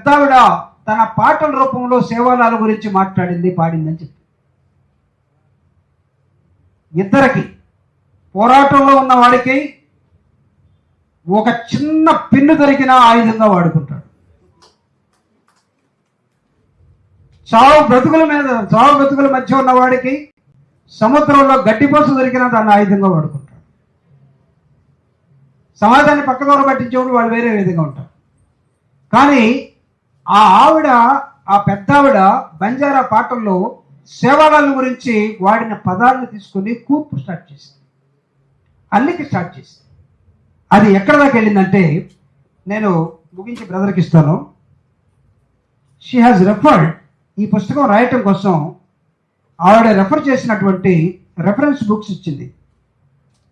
పెద్దావిడ తన పాటల రూపంలో సేవాలాల గురించి మాట్లాడింది, పాడిందని చెప్పి ఇద్దరికి పోరాటంలో ఉన్న వాడికి ఒక చిన్న పిన్ను దొరికిన ఆయుధంగా వాడుకుంటాడు. చావు బ్రతుకుల మధ్య ఉన్న వాడికి సముద్రంలో గడ్డిపోస దొరికినా దాన్ని ఆయుధంగా వాడుకుంటాడు. సమాజాన్ని పక్కదోర పట్టించేవాడు వాళ్ళు వేరే విధంగా ఉంటారు. కానీ ఆ పెద్దావిడ బంజారా పాటల్లో సేవాలాల గురించి వాడిన పదాలను తీసుకుని కూర్పు స్టార్ట్ చేసింది, అల్లికి స్టార్ట్ చేసింది. అది ఎక్కడ దాకా వెళ్ళిందంటే, నేను ముగించి బ్రదర్కి ఇస్తాను. షీ హాజ్ రెఫర్డ్, ఈ పుస్తకం రాయటం కోసం ఆవిడ రెఫర్ చేసినటువంటి రెఫరెన్స్ బుక్స్ ఇచ్చింది.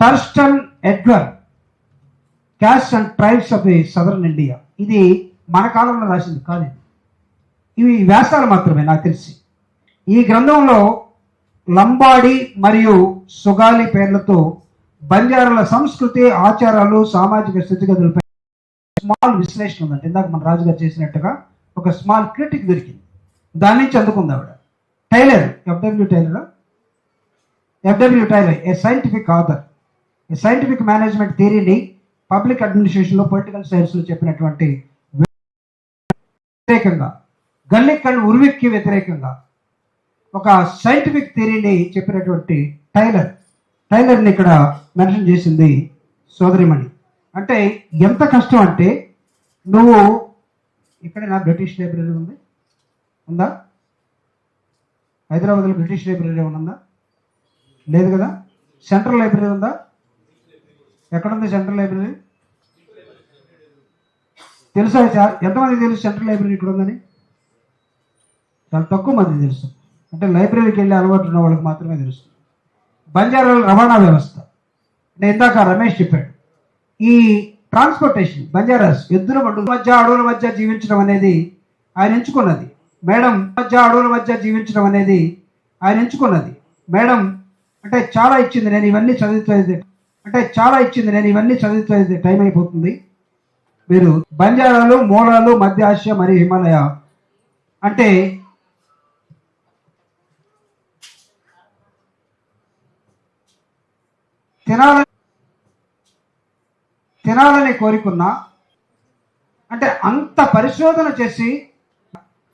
Thurston Edgar, caste and tribes of the southern India. ఇది మన కాలంలో రాసింది కాదు, ఇవి వ్యాసాలు మాత్రమే నాకు తెలిసి. ఈ గ్రంథంలో లంబాడి మరియు సుగాలి పేర్లతో బంజారాల సంస్కృతి, ఆచారాలు, సామాజిక స్థితిగతులపై స్మాల్ విశ్లేషణ ఉందంటే, ఇందాక మన రాజుగారు చేసినట్టుగా ఒక స్మాల్ క్రిటిక్ దొరికింది, దాని నుంచి అందుకుంది ఆవిడ. టైలర్, ఎఫ్డబ్ల్యూ టైలర్ ఏ సైంటిఫిక్ ఆథర్, ఏ సైంటిఫిక్ మేనేజ్మెంట్ థియరీని పబ్లిక్ అడ్మినిస్ట్రేషన్లో, పొలిటికల్ సైన్స్లో చెప్పినటువంటి వ్యతిరేకంగా, గల్లిక్ అండ్ ఉర్విక్కి వ్యతిరేకంగా ఒక సైంటిఫిక్ థియరీని చెప్పినటువంటి టైలర్ని ఇక్కడ మెన్షన్ చేసింది సోదరిమణి. అంటే ఎంత కష్టం అంటే, నువ్వు ఇక్కడ నా బ్రిటిష్ లైబ్రరీ ఉందా? హైదరాబాద్లో బ్రిటిష్ లైబ్రరీ ఉందా? లేదు కదా. సెంట్రల్ లైబ్రరీ ఉందా? ఎక్కడుంది సెంట్రల్ లైబ్రరీ? తెలుసా? ఎంతమంది తెలుసు సెంట్రల్ లైబ్రరీ ఇక్కడ ఉందని? చాలా తక్కువ మంది తెలుసు. అంటే లైబ్రరీకి వెళ్ళి అలవాటు ఉన్న వాళ్ళకి మాత్రమే తెలుసు. బంజారాల రవాణా వ్యవస్థ, నేను ఇందాక రమేష్ చెప్పాడు, ఈ ట్రాన్స్పోర్టేషన్, బంజారాస్ ఎద్దుల బండుల మధ్య, అడవుల మధ్య జీవించడం అనేది ఆయన ఎంచుకున్నది. మేడం అడవుల మధ్య జీవించడం అనేది ఆయన ఎంచుకున్నది. మేడం అంటే చాలా ఇచ్చింది, నేను ఇవన్నీ చదివితే టైం అయిపోతుంది. మీరు బంజారాలు, మూలాలు, మధ్య ఆసియా మరియు హిమాలయ అంటే తినాలని కోరుకున్నా, అంటే అంత పరిశోధన చేసి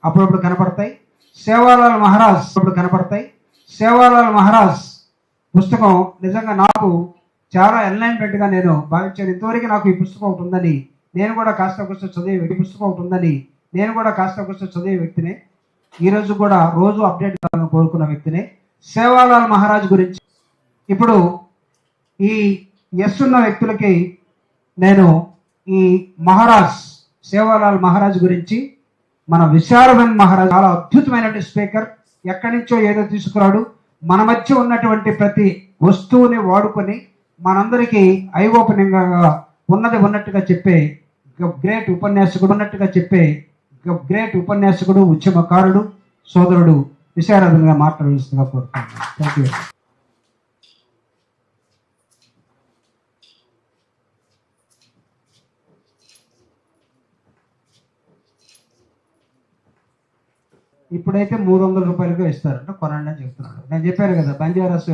అప్పుడప్పుడు కనపడతాయి. సేవాలాల్ మహారాజ్ పుస్తకం నిజంగా నాకు చాలా ఎన్లైన్మెంట్గా నేను భావించాను. ఇంతవరకు నాకు ఈ పుస్తకం ఒకటి ఉందని, నేను కూడా కాస్త కూస్త చదివే వ్యక్తినే. ఈరోజు కూడా రోజు అప్డేట్ కావాలని కోరుకున్న వ్యక్తినే. సేవాలాల్ మహారాజ్ గురించి ఇప్పుడు ఈ ఉన్న వ్యక్తులకి నేను ఈ సేవాలాల్ మహారాజ్ గురించి, మన విశారదన్ మహారాజ్ చాలా అద్భుతమైనటువంటి స్పీకర్, ఎక్కడి నుంచో ఏదో తీసుకురాడు, మన మధ్య ఉన్నటువంటి ప్రతి వస్తువుని వాడుకొని మనందరికీ ఐ ఓపెనింగ్ ఉన్నట్టుగా చెప్పే గ్రేట్ ఉపన్యాసకుడు, ఉద్యమకారుడు, సోదరుడు విశారదంగా మాట్లాడాల్సిందిగా కోరుతున్నాను. Thank you. ఇప్పుడైతే 300 రూపాయలుగా ఇస్తారంట, కొనండి అని చెప్తున్నాడు. నేను చెప్పాను కదా, బంజారాస్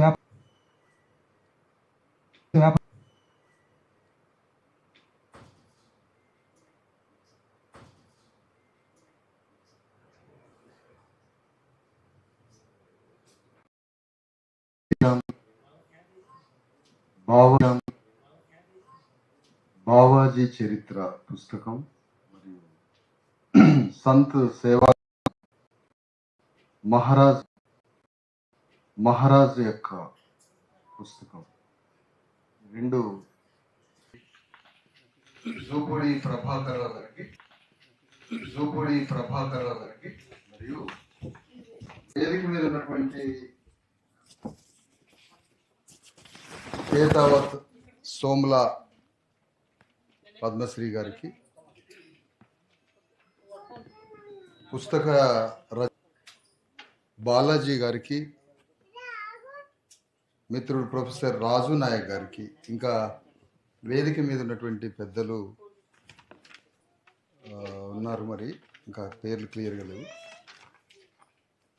బావాజీ చరిత్ర పుస్తకం మరియు సంత్ సేవా మహారాజ్ యొక్క పుస్తకం రెండు జూపూడి ప్రభాకరరావు గారికి మరియు వేదిక మీద ఉన్నటువంటి పేతావత్ సోమ్ల పద్మశ్రీ గారికి, పుస్తక బాలాజీ గారికి, మిత్రుడు ప్రొఫెసర్ రాజు నాయక్ గారికి, ఇంకా వేదిక మీద ఉన్నటువంటి పెద్దలు ఉన్నారు. మరి ఇంకా పేర్లు క్లియర్గా లేవు.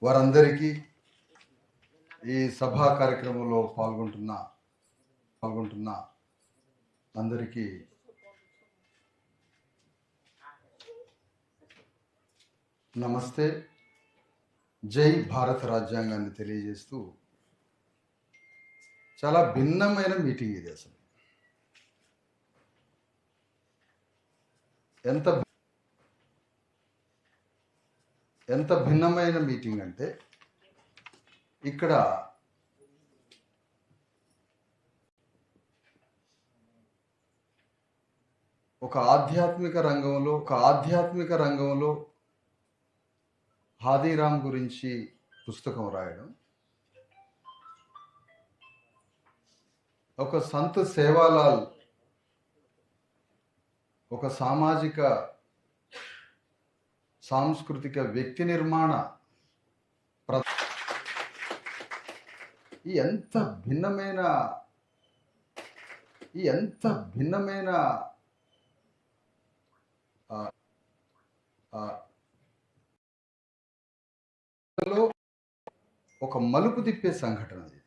వారందరికీ ఈ సభా కార్యక్రమంలో పాల్గొంటున్న అందరికీ నమస్తే. జై భారత రాజ్యాంగాన్ని తెలియజేస్తూ చాలా భిన్నమైన మీటింగ్ ఇది. అసలు ఎంత భిన్నమైన మీటింగ్ అంటే ఇక్కడ ఒక ఆధ్యాత్మిక రంగంలో హాదీరామ్ గురించి పుస్తకం రాయడం, ఒక సంత్ సేవాలాల్ ఒక సామాజిక సాంస్కృతిక వ్యక్తి నిర్మాణ ఎంత భిన్నమైన ఒక మలుపు తిప్పే సంఘటన ఇది.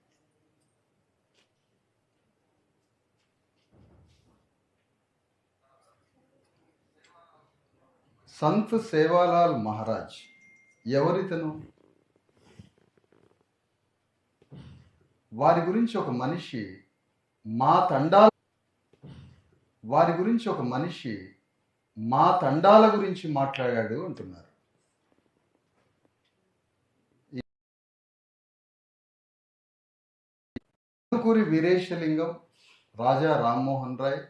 సంత్ సేవాలాల్ మహారాజ్ ఎవరితను? వారి గురించి ఒక మనిషి మా తండాల గురించి మాట్లాడాడు అంటున్నారు. కందుకూరి వీరేశలింగం, రాజా రామ్మోహన్ రాయ్,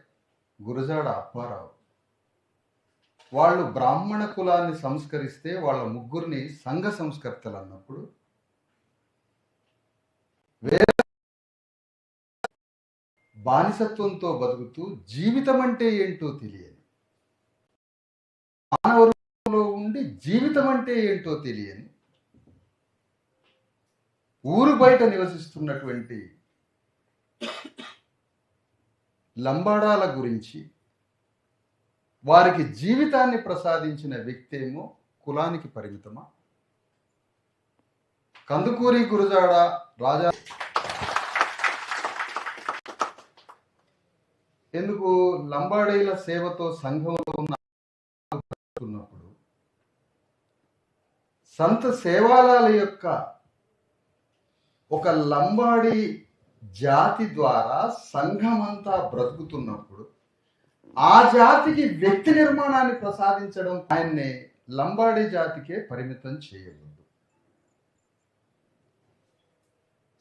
గురజాడ అప్పారావు వాళ్ళు బ్రాహ్మణ కులాన్ని సంస్కరిస్తే వాళ్ళ ముగ్గురిని సంఘ సంస్కర్తలు అన్నప్పుడు బానిసత్వంతో బతుకుతూ జీవితం అంటే ఏంటో తెలియని, మానవలో ఉండి జీవితం అంటే ఏంటో తెలియని, ఊరు బయట నివసిస్తున్నటువంటి లంబాడాల గురించి వారికి జీవితాన్ని ప్రసాదించిన వ్యక్తేమో కులానికి పరిమితమా? కందుకూరి, గురజాడ, రాజా ఎందుకు లంబాడీల సేవతో సంఘంలో ఉన్నప్పుడు సంత్ సేవాలాల యొక్క ఒక లంబాడీ జాతి ద్వారా సంఘమంతా బ్రతుకుతున్నప్పుడు ఆ జాతికి వ్యక్తి నిర్మాణాన్ని ప్రసాదించడం ఆయన్ని లంబాడీ జాతికే పరిమితం చేయవద్దు.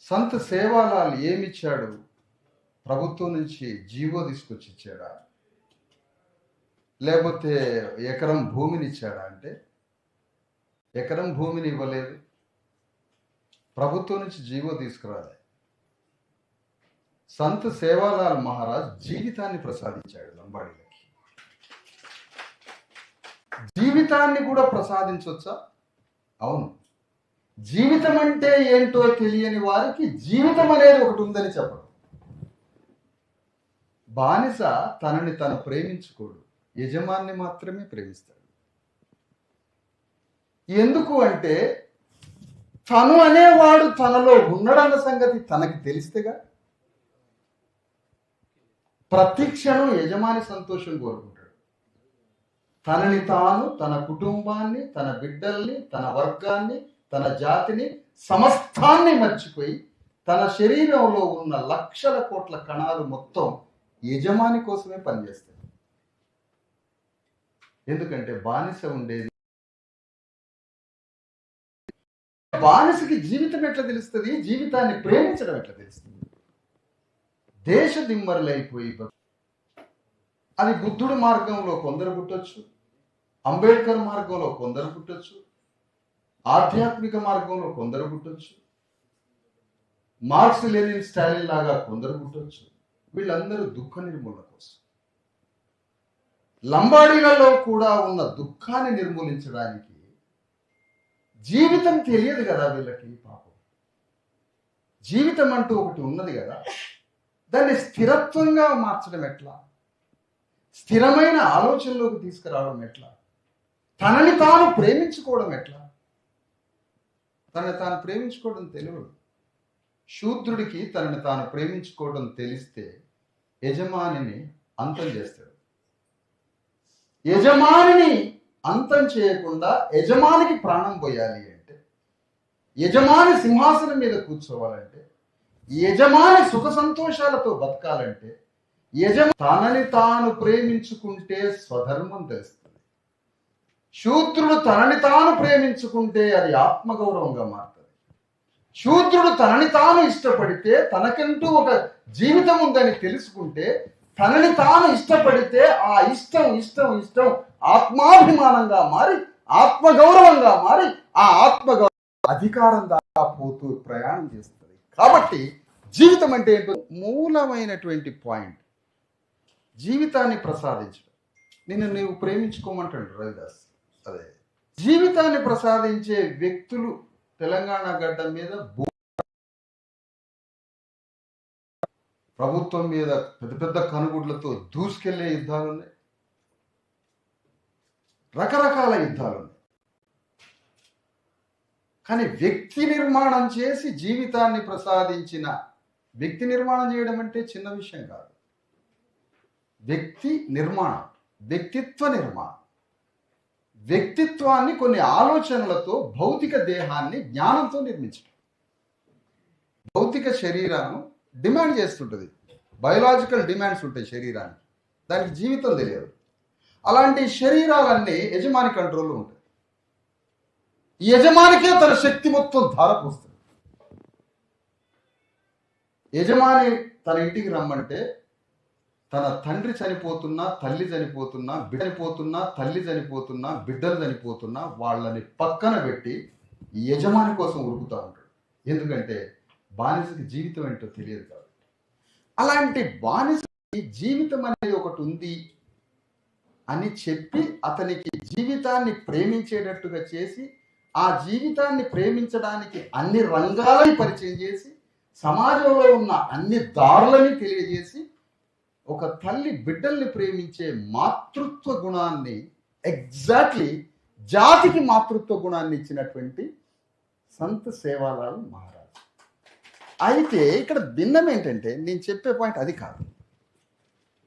సంత్ సేవాలాల్ ఏమిచ్చాడు? ప్రభుత్వం నుంచి జీవో తీసుకొచ్చి ఇచ్చాడా, లేకపోతే ఎకరం భూమిని ఇచ్చాడా అంటే ఎకరం భూమిని ఇవ్వలేదు, ప్రభుత్వం నుంచి జీవో తీసుకురాలే. సంత్ సేవాలాల్ మహారాజ్ జీవితాన్ని ప్రసాదించాడు లంబాడీలకి. జీవితాన్ని కూడా ప్రసాదించవచ్చా? అవును. జీవితం అంటే ఏంటో తెలియని వారికి జీవితం అనేది ఒకటి ఉందని చెప్పడం. బానిస తనని తను ప్రేమించుకోడు, యజమాన్ని మాత్రమే ప్రేమిస్తాడు. ఎందుకు అంటే తను అనేవాడు తనలో ఉన్నాడన్న సంగతి తనకి తెలిస్తేగా. ప్రతి క్షణం యజమాని సంతోషం కోరుకుంటాడు. తనని తాను, తన కుటుంబాన్ని, తన బిడ్డల్ని, తన వర్గాన్ని, తన జాతిని, సమస్తాన్ని మర్చిపోయి తన శరీరంలో ఉన్న లక్షల కోట్ల కణాలు మొత్తం యజమాని కోసమే పనిచేస్తాయి. ఎందుకంటే బానిస ఉండేది. బానిసకి జీవితం ఎట్లా తెలుస్తుంది? జీవితాన్ని ప్రేమించడం ఎట్లా తెలుస్తుంది? దేశ దిమ్మరులైపోయి అది బుద్ధుడి మార్గంలో కొందరు పుట్టొచ్చు, అంబేద్కర్ మార్గంలో కొందరు పుట్టొచ్చు, ఆధ్యాత్మిక మార్గంలో కొందరు పుట్టొచ్చు, మార్క్స్ లెనిన్ స్టాలిన్ లాగా కొందరు పుట్టొచ్చు. వీళ్ళందరూ దుఃఖ నిర్మూలన కోసం. లంబాడీలలో కూడా ఉన్న దుఃఖాన్ని నిర్మూలించడానికి జీవితం తెలియదు కదా వీళ్ళకి. పాపం జీవితం అంటూ ఒకటి ఉన్నది కదా, దాన్ని స్థిరత్వంగా మార్చడం ఎట్లా? స్థిరమైన ఆలోచనలోకి తీసుకురావడం ఎట్లా? తనని తాను ప్రేమించుకోవడం ఎట్లా? తనని తాను ప్రేమించుకోవడం తెలియదు. శూద్రుడికి తనని తాను ప్రేమించుకోవడం తెలిస్తే యజమానిని అంతం చేస్తాడు. యజమానిని అంతం చేయకుండా యజమానికి ప్రాణం పోయాలి అంటే, యజమాని సింహాసనం మీద కూర్చోవాలంటే, యజమాని సుఖ సంతోషాలతో బతకాలంటే, తనని తాను ప్రేమించుకుంటే స్వధర్మం తెలుస్తుంది. శూద్రుడు తనని తాను ప్రేమించుకుంటే అది ఆత్మగౌరవంగా మారుతుంది. శూద్రుడు తనని తాను ఇష్టపడితే, తనకంటూ ఒక జీవితం ఉందని తెలుసుకుంటే, తనని తాను ఇష్టపడితే ఆ ఇష్టం ఇష్టం ఇష్టం ఆత్మాభిమానంగా మారి, ఆత్మగౌరవంగా మారి, ఆ ఆత్మగౌరవ అధికారం దాకా పోతూ ప్రయాణం చేస్తుంది. కాబట్టి జీవితం అంటే ఏంటో మూలమైనటువంటి పాయింట్ జీవితాన్ని ప్రసాదించడం. నిన్ను నీవు ప్రేమించుకోమంటాడు రవిదాస్. అదే జీవితాన్ని ప్రసాదించే వ్యక్తులు తెలంగాణ గడ్డ మీద ప్రభుత్వం మీద పెద్ద పెద్ద కనుగుడ్లతో దూసుకెళ్లే యుద్ధాలు ఉన్నాయి, రకరకాల యుద్ధాలు ఉన్నాయి. కానీ వ్యక్తి నిర్మాణం చేసి జీవితాన్ని ప్రసాదించిన వ్యక్తి నిర్మాణం చేయడం అంటే చిన్న విషయం కాదు. వ్యక్తి నిర్మాణం, వ్యక్తిత్వ నిర్మాణం, వ్యక్తిత్వాన్ని కొన్ని ఆలోచనలతో భౌతిక దేహాన్ని జ్ఞానంతో నిర్మించడం. భౌతిక శరీరాన్ని డిమాండ్ చేస్తుంటుంది, బయోలాజికల్ డిమాండ్స్ ఉంటాయి శరీరానికి, దానికి జీవితం తెలియదు. అలాంటి శరీరాలన్నీ యజమాని కంట్రోల్లో ఉంటాయి. ఈ యజమానికే తన శక్తి మొత్తం ధారపోస్తుంది. యజమాని తన ఇంటికి రమ్మంటే తన తండ్రి చనిపోతున్నా, తల్లి చనిపోతున్నా, బిడ్డ చనిపోతున్నా, తల్లి చనిపోతున్నా, బిడ్డలు చనిపోతున్నా వాళ్ళని పక్కన పెట్టి యజమాని కోసం ఉరుకుతూ ఉంటాడు. ఎందుకంటే బానిసకి జీవితం ఏంటో తెలియదు కాబట్టి. అలాంటి బానిసకి జీవితం అనేది ఒకటి ఉంది అని చెప్పి అతనికి జీవితాన్ని ప్రేమించేటట్టుగా చేసి, ఆ జీవితాన్ని ప్రేమించడానికి అన్ని రంగాలని పరిచయం చేసి, సమాజంలో ఉన్న అన్ని దారులని తెలియజేసి, ఒక తల్లి బిడ్డల్ని ప్రేమించే మాతృత్వ గుణాన్ని ఎగ్జాక్ట్లీ జాతికి మాతృత్వ గుణాన్ని ఇచ్చినటువంటి సంత్ సేవాలాల్ మహారాజ్. అయితే ఇక్కడ భిన్నం ఏంటంటే, నేను చెప్పే పాయింట్ అది కాదు.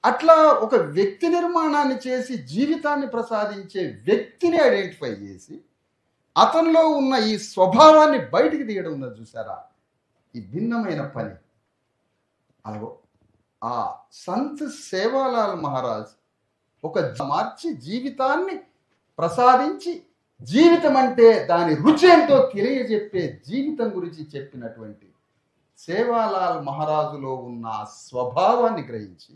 అట్లా ఒక వ్యక్తి నిర్మాణాన్ని చేసి జీవితాన్ని ప్రసాదించే వ్యక్తిని ఐడెంటిఫై చేసి అతనిలో ఉన్న ఈ స్వభావాన్ని బయటికి తీయడం ఉన్నది చూసారా, ఈ భిన్నమైన పని. అలాగో ఆ సంత్ సేవాలాల్ మహారాజ్ ఒక మార్చి జీవితాన్ని ప్రసాదించి, జీవితం అంటే దాని రుచి ఏంటో తెలియజెప్పే జీవితం గురించి చెప్పినటువంటి సేవాలాల్ మహారాజులో ఉన్న స్వభావాన్ని గ్రహించి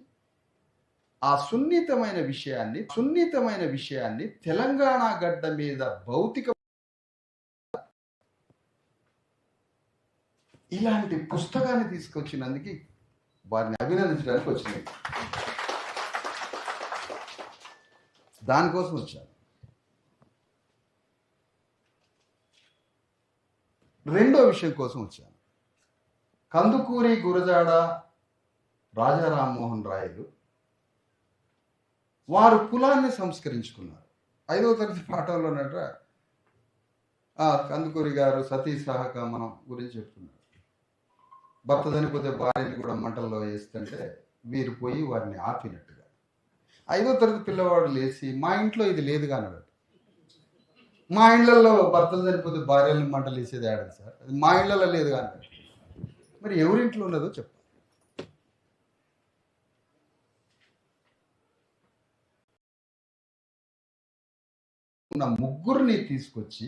ఆ సున్నితమైన విషయాన్ని తెలంగాణ గడ్డ మీద భౌతిక ఇలాంటి పుస్తకాన్ని తీసుకొచ్చినందుకు వారిని అభినందించడానికి వచ్చినాయి. దానికోసం వచ్చాను. రెండో విషయం కోసం వచ్చాను. కందుకూరి, గురజాడ, రాజా రామ్మోహన్ రాయలు వారు కులాన్ని సంస్కరించుకున్నారు. 5వ తరగతి పాఠంలోనట కందుకూరి గారు సతీ సహగమనం గురించి చెప్తున్నారు. భర్త చనిపోతే భార్యని కూడా మంటల్లో వేస్తుంటే వీరు పోయి వారిని ఆపినట్టుగా. 5వ తరగతి పిల్లవాడు లేచి, మా ఇంట్లో ఇది లేదుగా అన్నాడు. మా ఇళ్లలో భర్తలు చనిపోతే భార్యలను మంటలు వేసేది ఆడదు సార్, అది మా ఇళ్లలో లేదుగా అన్నాడు. మరి ఎవరింట్లో ఉన్నదో చెప్పాలి. ఉన్న ముగ్గురిని తీసుకొచ్చి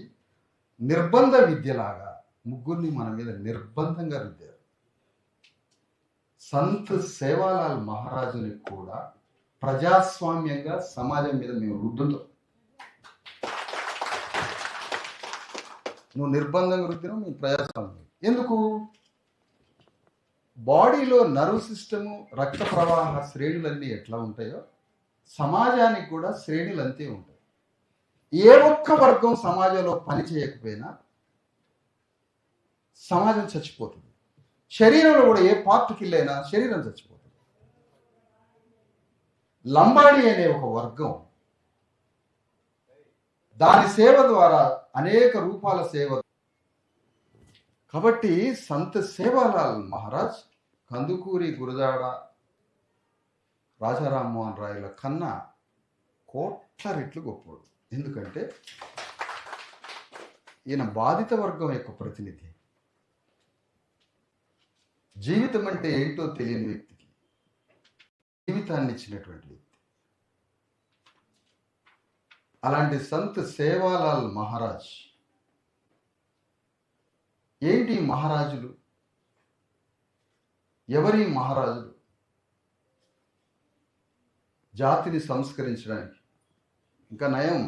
నిర్బంధ విద్యలాగా ముగ్గురిని మన మీద నిర్బంధంగా రుద్దారు. సంత్ సేవాలాల్ మహారాజుని కూడా ప్రజాస్వామ్యంగా సమాజం మీద మేము రుద్దుతాం. నువ్వు నిర్బంధంగా రుద్దినావు, మేము ప్రజాస్వామ్యం. ఎందుకు? బాడీలో నర్వ్ సిస్టము, రక్త ప్రవాహ శ్రేణులన్నీ ఎట్లా ఉంటాయో సమాజానికి కూడా శ్రేణులు అంతే ఉంటాయి. ఏ ఒక్క వర్గం సమాజంలో పని చేయకపోయినా సమాజం చచ్చిపోతుంది. శరీరంలో కూడా ఏ పార్ట్ కిల్ అయినా శరీరం చచ్చిపోతుంది. లంబాడి అనే ఒక వర్గం దాని సేవ ద్వారా అనేక రూపాల సేవ. కాబట్టి సంత్ సేవాలాల్ మహారాజ్ కందుకూరి గురజాడ రాజా రామ్మోహన్ రాయల కన్నా కోట్ల రెట్లు గొప్పోడు. ఎందుకంటే ఈయన బాధిత వర్గం యొక్క ప్రతినిధి. జీవితం అంటే ఏంటో తెలియని వ్యక్తికి జీవితాన్ని ఇచ్చినటువంటి వ్యక్తి. అలాంటి సంత్ సేవాలాల్ మహారాజ్. ఏంటి మహారాజులు? ఎవరి మహారాజులు? జాతిని సంస్కరించడానికి. ఇంకా నయం,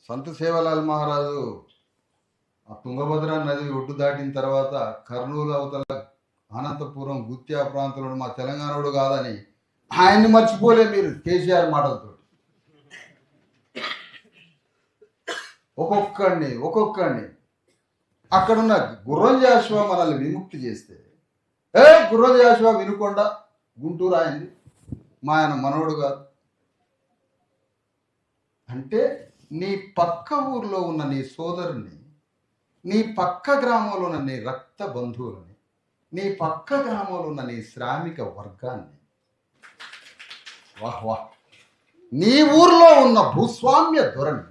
సంత్ సేవాలాల్ మహారాజు ఆ తుంగభద్ర నది ఒడ్డు దాటిన తర్వాత కర్నూలు అవతల అనంతపురం గుత్యా ప్రాంతంలో మా తెలంగాణోడు కాదని ఆయన్ని మర్చిపోలే మీరు కేసీఆర్ మాటలతో. ఒక్కొక్కడిని అక్కడున్న గుర్రం జాషువా మనల్ని విముక్తి చేస్తే, గుర్రం జాషువా వినుకొండ గుంటూరు అయింది, మా ఆయన మనవడు కాదు అంటే నీ పక్క ఊర్లో ఉన్న నీ సోదరుని, నీ పక్క గ్రామంలో ఉన్న నీ రక్త బంధువులని, నీ పక్క గ్రామంలో ఉన్న నీ శ్రామిక వర్గాన్ని, నీ ఊర్లో ఉన్న భూస్వామ్య ధోరణి,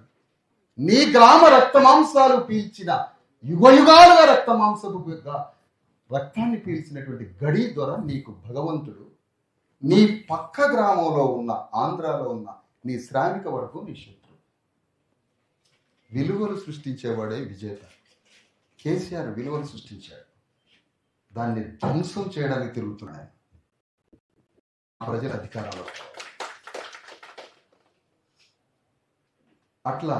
నీ గ్రామ రక్త మాంసాలు పీల్చిన యుగయుగాలుగా రక్తాన్ని పీల్చినటువంటి గడి దొర నీకు భగవంతుడు, నీ పక్క గ్రామంలో ఉన్న ఆంధ్రాలో ఉన్న నీ శ్రామిక వర్గం నీ శత్రువు. విలువలు సృష్టించేవాడే విజేత. కేసీఆర్ విలువలు సృష్టించాడు, దాన్ని ధ్వంసం చేయడానికి తిరుగుతున్నాయి ప్రజల అధికారాలు. అట్లా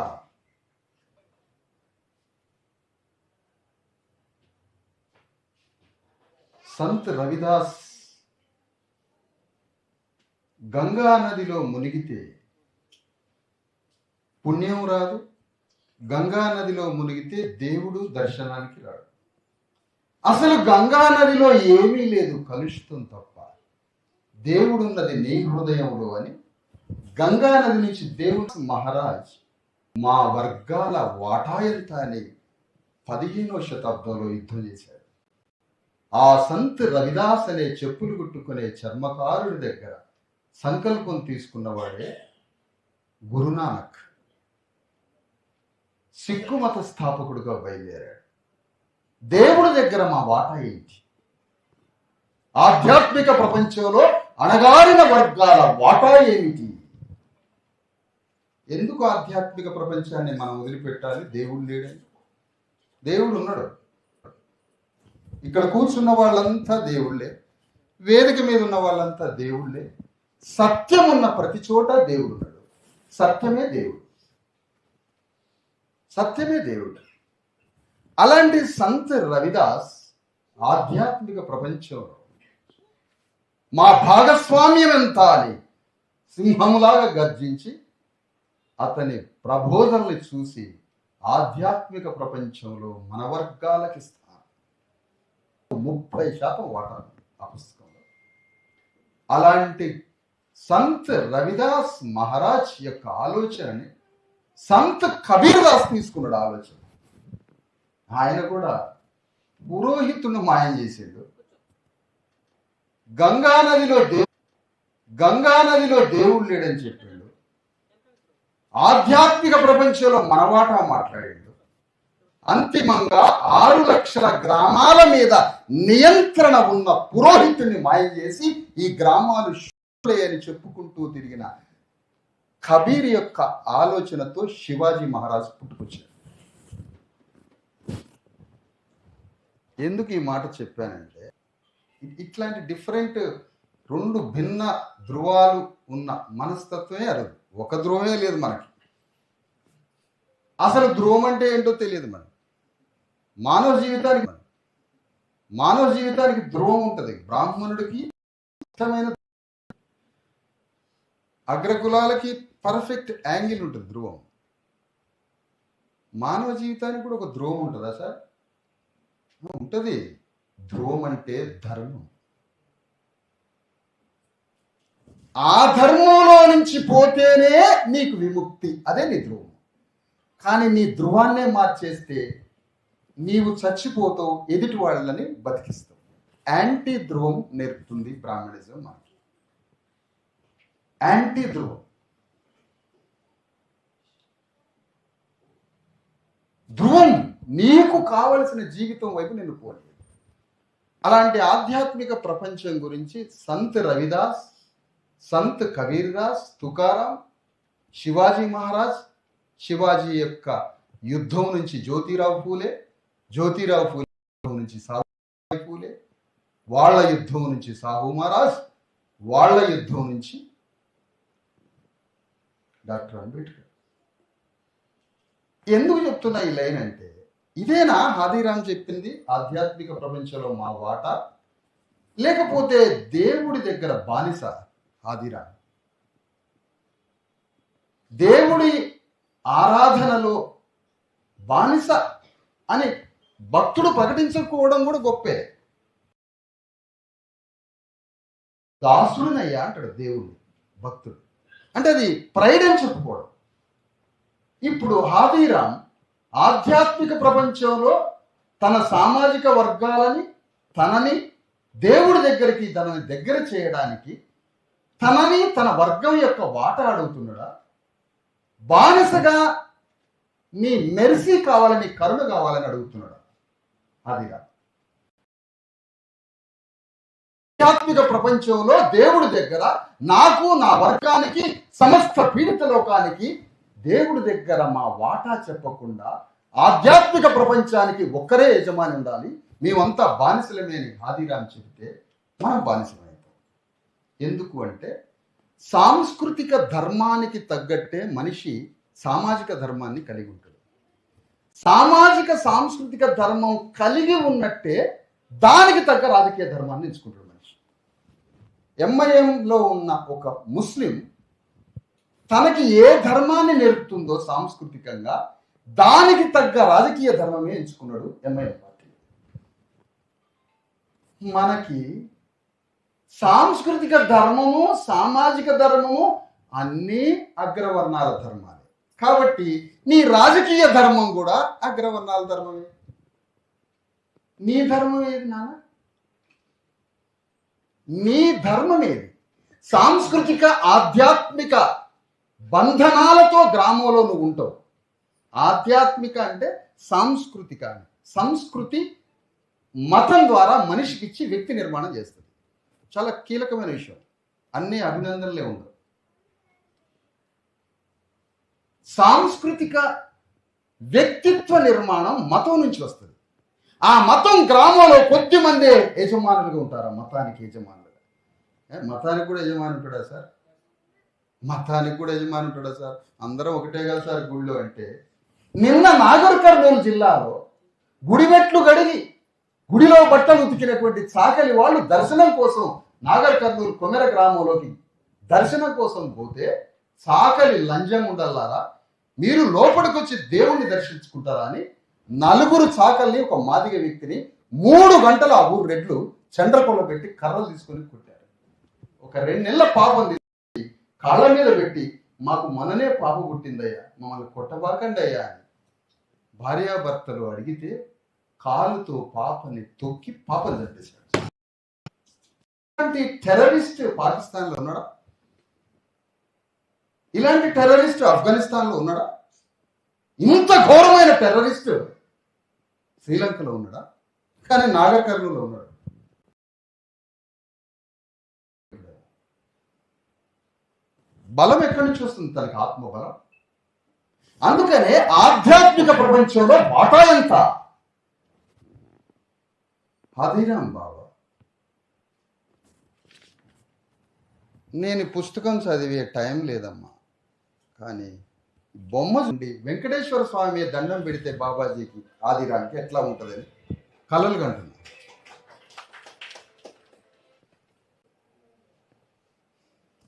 సంత్ రవిదాస్ గంగా నదిలో మునిగితే పుణ్యం రాదు, గంగా నదిలో మునిగితే దేవుడు దర్శనానికి రాడు. అసలు గంగా నదిలో ఏమీ లేదు, కలుషితం తప్ప. దేవుడున్నది నీ హృదయంలో అని గంగా నది నుంచి దేవుడు మహారాజ్ మా వర్గాల వాటా ఎంత అని 15వ శతాబ్దంలో యుద్ధం చేశాడు. ఆ సంత్ రవిదాస్ అనే చెప్పులు కుట్టుకునే చర్మకారుడి దగ్గర సంకల్పం తీసుకున్నవాడే గురునానక్. సిక్కు మత స్థాపకుడుగా బయలుదేరాడు. దేవుడి దగ్గర మా వాటా ఏంటి? ఆధ్యాత్మిక ప్రపంచంలో అణగారిన వర్గాల వాటా ఏమిటి? ఎందుకు ఆధ్యాత్మిక ప్రపంచాన్ని మనం వదిలిపెట్టాలి? దేవుడు లేడని. దేవుడు ఉన్నాడు. ఇక్కడ కూర్చున్న వాళ్ళంతా దేవుళ్ళే, వేదిక మీద ఉన్న వాళ్ళంతా దేవుళ్ళే. సత్యం ఉన్న ప్రతి చోట దేవుడు ఉన్నాడు. సత్యమే దేవుడు, సత్యమే దేవుడు. అలాంటి సంత్ రవిదాస్ ఆధ్యాత్మిక ప్రపంచంలో మా భాగస్వామ్యం ఎంత అని సింహములాగా గర్జించి అతని ప్రబోధనల్ని చూసి ఆధ్యాత్మిక ప్రపంచంలో మన వర్గాలకి 30% వాటా ఆ పుస్తకంలో. అలాంటి సంత్ రవిదాస్ మహారాజ్ యొక్క ఆలోచనని సంత్ కబీర్ దాస్ తీసుకున్నాడు ఆలోచన. ఆయన కూడా పురోహితుని మాయం చేసాడు. గంగా నదిలో దేవుడు లేడని చెప్పాడు. ఆధ్యాత్మిక ప్రపంచంలో మనవాటా మాట్లాడాడు. అంతిమంగా 6 లక్షల గ్రామాల మీద నియంత్రణ ఉన్న పురోహితుడిని మాయం చేసి ఈ గ్రామాలు అని చెప్పుకుంటూ తిరిగిన కబీర్ యొక్క ఆలోచనతో శివాజీ మహారాజ్ పుట్టుకొచ్చాడు. ఎందుకు ఈ మాట చెప్పానంటే, ఇట్లాంటి డిఫరెంట్ 2 భిన్న ధృవాలు ఉన్న మనస్తత్వమే అరదు. ఒక ధ్రువమే లేదు మనకి. అసలు ధ్రువం అంటే ఏంటో తెలియదు మనకి. మానవ జీవితానికి ధ్రువం ఉంటుంది. బ్రాహ్మణుడికి ఇష్టమైన అగ్రకులాలకి పర్ఫెక్ట్ యాంగిల్ ఉంటుంది ధ్రువం. మానవ జీవితానికి కూడా ఒక ధ్రువం ఉంటుందా సార్? ఉంటుంది. ధ్రువం అంటే ధర్మం. ఆ ధర్మంలో నుంచి పోతేనే నీకు విముక్తి. అదే నీ ధ్రువం. కానీ నీ ధ్రువాన్నే మార్చేస్తే నీవు చచ్చిపోతావు, ఎదుటి వాళ్ళని బతికిస్తావు. యాంటీ ధ్రువం నేర్పుతుంది బ్రాహ్మణిజం మనకి. యాంటీ ధ్రువం. ధ్రువం నీకు కావలసిన జీవితం వైపు నిన్ను పోలేదు. అలాంటి ఆధ్యాత్మిక ప్రపంచం గురించి సంత్ రవిదాస్, సంత్ కబీర్దాస్, తుకారాం, శివాజీ మహారాజ్, శివాజీ యొక్క యుద్ధం నుంచి జ్యోతిరావు ఫూలే, జ్యోతిరావు ఫూలే నుంచి సావిత్రిబాయి ఫూలే, వాళ్ళ యుద్ధం నుంచి సాహు మహారాజ్, వాళ్ళ యుద్ధం నుంచి డాక్టర్ అంబేద్కర్. ఎందుకు చెప్తున్నా ఈ లైన్ అంటే, ఇదేనా హాదీరామ్ చెప్పింది ఆధ్యాత్మిక ప్రపంచంలో మా వాటా? లేకపోతే దేవుడి దగ్గర బానిస హాదీరామ్? దేవుడి ఆరాధనలో బానిస అని భక్తుడు ప్రకటించుకోవడం కూడా గొప్పే. దాసుడినయ్యా అంటాడు దేవుడు భక్తుడు, అంటే అది ప్రైడ్ అని చెప్పుకోవడం. ఇప్పుడు హాదీరామ్ ఆధ్యాత్మిక ప్రపంచంలో తన సామాజిక వర్గాలని, తనని దేవుడి దగ్గరికి, తనని దగ్గర చేయడానికి తనని తన వర్గం యొక్క వాటా అడుగుతున్నాడా? బానిసగా నీ మెర్సీ కావాలని, కరుణ కావాలని అడుగుతున్నాడా హాదీరామ్? ఆధ్యాత్మిక ప్రపంచంలో దేవుడి దగ్గర నాకు, నా వర్గానికి, సమస్త పీడిత లోకానికి దేవుడి దగ్గర మా వాటా చెప్పకుండా ఆధ్యాత్మిక ప్రపంచానికి ఒక్కరే యజమాని ఉండాలి, మేమంతా బానిసలమే అని హాదీరామ్ చెబితే మనం బానిసమైతాం. ఎందుకు అంటే సాంస్కృతిక ధర్మానికి తగ్గట్టే మనిషి సామాజిక ధర్మాన్ని కలిగి ఉంటాడు. సామాజిక సాంస్కృతిక ధర్మం కలిగి ఉన్నట్టే దానికి తగ్గ రాజకీయ ధర్మాన్ని ఎంచుకుంటాడు మనిషి. ఎంఐఎంలో ఉన్న ఒక ముస్లిం తనకి ఏ ధర్మాన్ని నేర్పుతుందో సాంస్కృతికంగా దానికి తగ్గ రాజకీయ ధర్మమే ఎంచుకున్నాడు ఎంఐఎం పార్టీ. మనకి సాంస్కృతిక ధర్మము, సామాజిక ధర్మము అన్నీ అగ్రవర్ణాల ధర్మాలే. కాబట్టి నీ రాజకీయ ధర్మం కూడా అగ్రవర్ణాల ధర్మమే. నీ ధర్మం ఏది నాన్న? నీ ధర్మం ఏది? సాంస్కృతిక ఆధ్యాత్మిక బంధనాలతో గ్రామంలో నువ్వు ఉంటావు. ఆధ్యాత్మిక అంటే సాంస్కృతిక అని. సంస్కృతి మతం ద్వారా మనిషికి ఇచ్చి వ్యక్తి నిర్మాణం చేస్తుంది. చాలా కీలకమైన విషయం. అన్ని అభినందనలే ఉండవు. సాంస్కృతిక వ్యక్తిత్వ నిర్మాణం మతం నుంచి వస్తుంది. ఆ మతం గ్రామంలో కొద్ది మందే యజమానులుగా ఉంటారు. ఆ మతానికి యజమానులుగా. మతానికి కూడా యజమాని ఉంటాడా సార్? మతానికి కూడా యజమాని ఉంటాడా సార్? అందరం ఒకటే కదా సార్ గుళ్ళో అంటే. నిన్న నాగర్ కర్నూలు జిల్లాలో గుడిమెట్లు గడిగి గుడిలో బట్టలు ఉతికినటువంటి చాకలి వాళ్ళు దర్శనం కోసం నాగర్ కర్నూలు కొమెర గ్రామంలోకి దర్శనం కోసం పోతే చాకలి లంజం ఉండల్లారా, మీరు లోపలికి వచ్చి దేవుణ్ణి దర్శించుకుంటారా అని నలుగురు చాకల్ని, ఒక మాదిగ వ్యక్తిని 3 గంటలు ఆ ఊరు రెడ్లు చండ్రకొల్ల పెట్టి కర్రలు తీసుకొని కొట్టారు. ఒక 2 నెలల పాపం తీసుకొని కాళ్ళ మీద పెట్టి, మాకు మననే పాప పుట్టిందయ్యా, మమ్మల్ని కొట్టబాకండి అయ్యా అని భార్యాభర్తలు అడిగితే కాలుతో పాపని తొక్కి పాపని చంపేశాడు. ఇలాంటి టెర్రరిస్ట్ పాకిస్తాన్లో ఉన్నాడా? ఇలాంటి టెర్రరిస్ట్ ఆఫ్ఘనిస్తాన్లో ఉన్నాడా? ఇంత ఘోరమైన టెర్రరిస్ట్ శ్రీలంకలో ఉన్నాడా? కానీ నాగర్ కర్నూలులో ఉన్నాడు. బలం ఎక్కడి నుంచి వస్తుంది? తనకి ఆత్మబలం. అందుకనే ఆధ్యాత్మిక ప్రపంచంలో వాటా ఎంత? హాదీరామ్ బాబా, నేను పుస్తకం చదివే టైం లేదమ్మా, కానీ బొమ్మ నుండి వెంకటేశ్వర స్వామి దండం పెడితే బాబాజీకి, హాదీరామ్కి ఎట్లా ఉంటుందని కలలు కంటున్నా.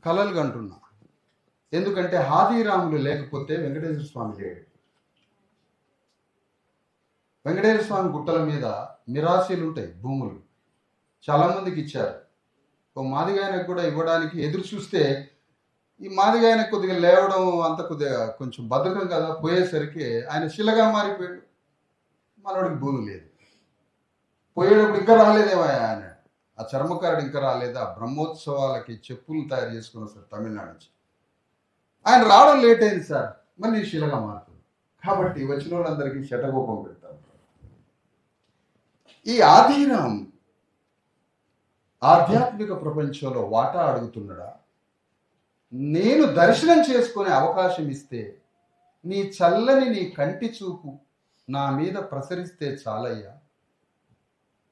కలలు కంటున్నా. ఎందుకంటే హాదీరాములు లేకపోతే వెంకటేశ్వర స్వామి లేడు. వెంకటేశ్వర స్వామి గుట్టల మీద మిరాశీలు ఉంటాయి, భూములు చాలా మందికి ఇచ్చారు. ఓ మాదిగాయనకు కూడా ఇవ్వడానికి ఎదురు చూస్తే ఈ మాదిగా ఆయన కొద్దిగా లేవడం అంత కొద్దిగా కొంచెం బద్ధకం కదా, పోయేసరికి ఆయన శిలగా మారిపోయాడు. మనవాడికి భూమి లేదు. పోయేటప్పుడు ఇంకా రాలేదేమయ్యా ఆయన, ఆ చర్మకారుడు ఇంకా రాలేదా, బ్రహ్మోత్సవాలకి చెప్పులు తయారు చేసుకున్నాం సార్ తమిళనాడు నుంచి, ఆయన రావడం లేట్ అయింది సార్, మళ్ళీ శిలగా మారుతుంది. కాబట్టి వచ్చిన వాళ్ళందరికీ శటకోపం పెడతారు. ఈ ఆదిరాం ఆధ్యాత్మిక ప్రపంచంలో వాటా అడుగుతున్నాడా? నేను దర్శనం చేసుకునే అవకాశం ఇస్తే నీ చల్లని నీ కంటి చూపు నా మీద ప్రసరిస్తే చాలయ్యా,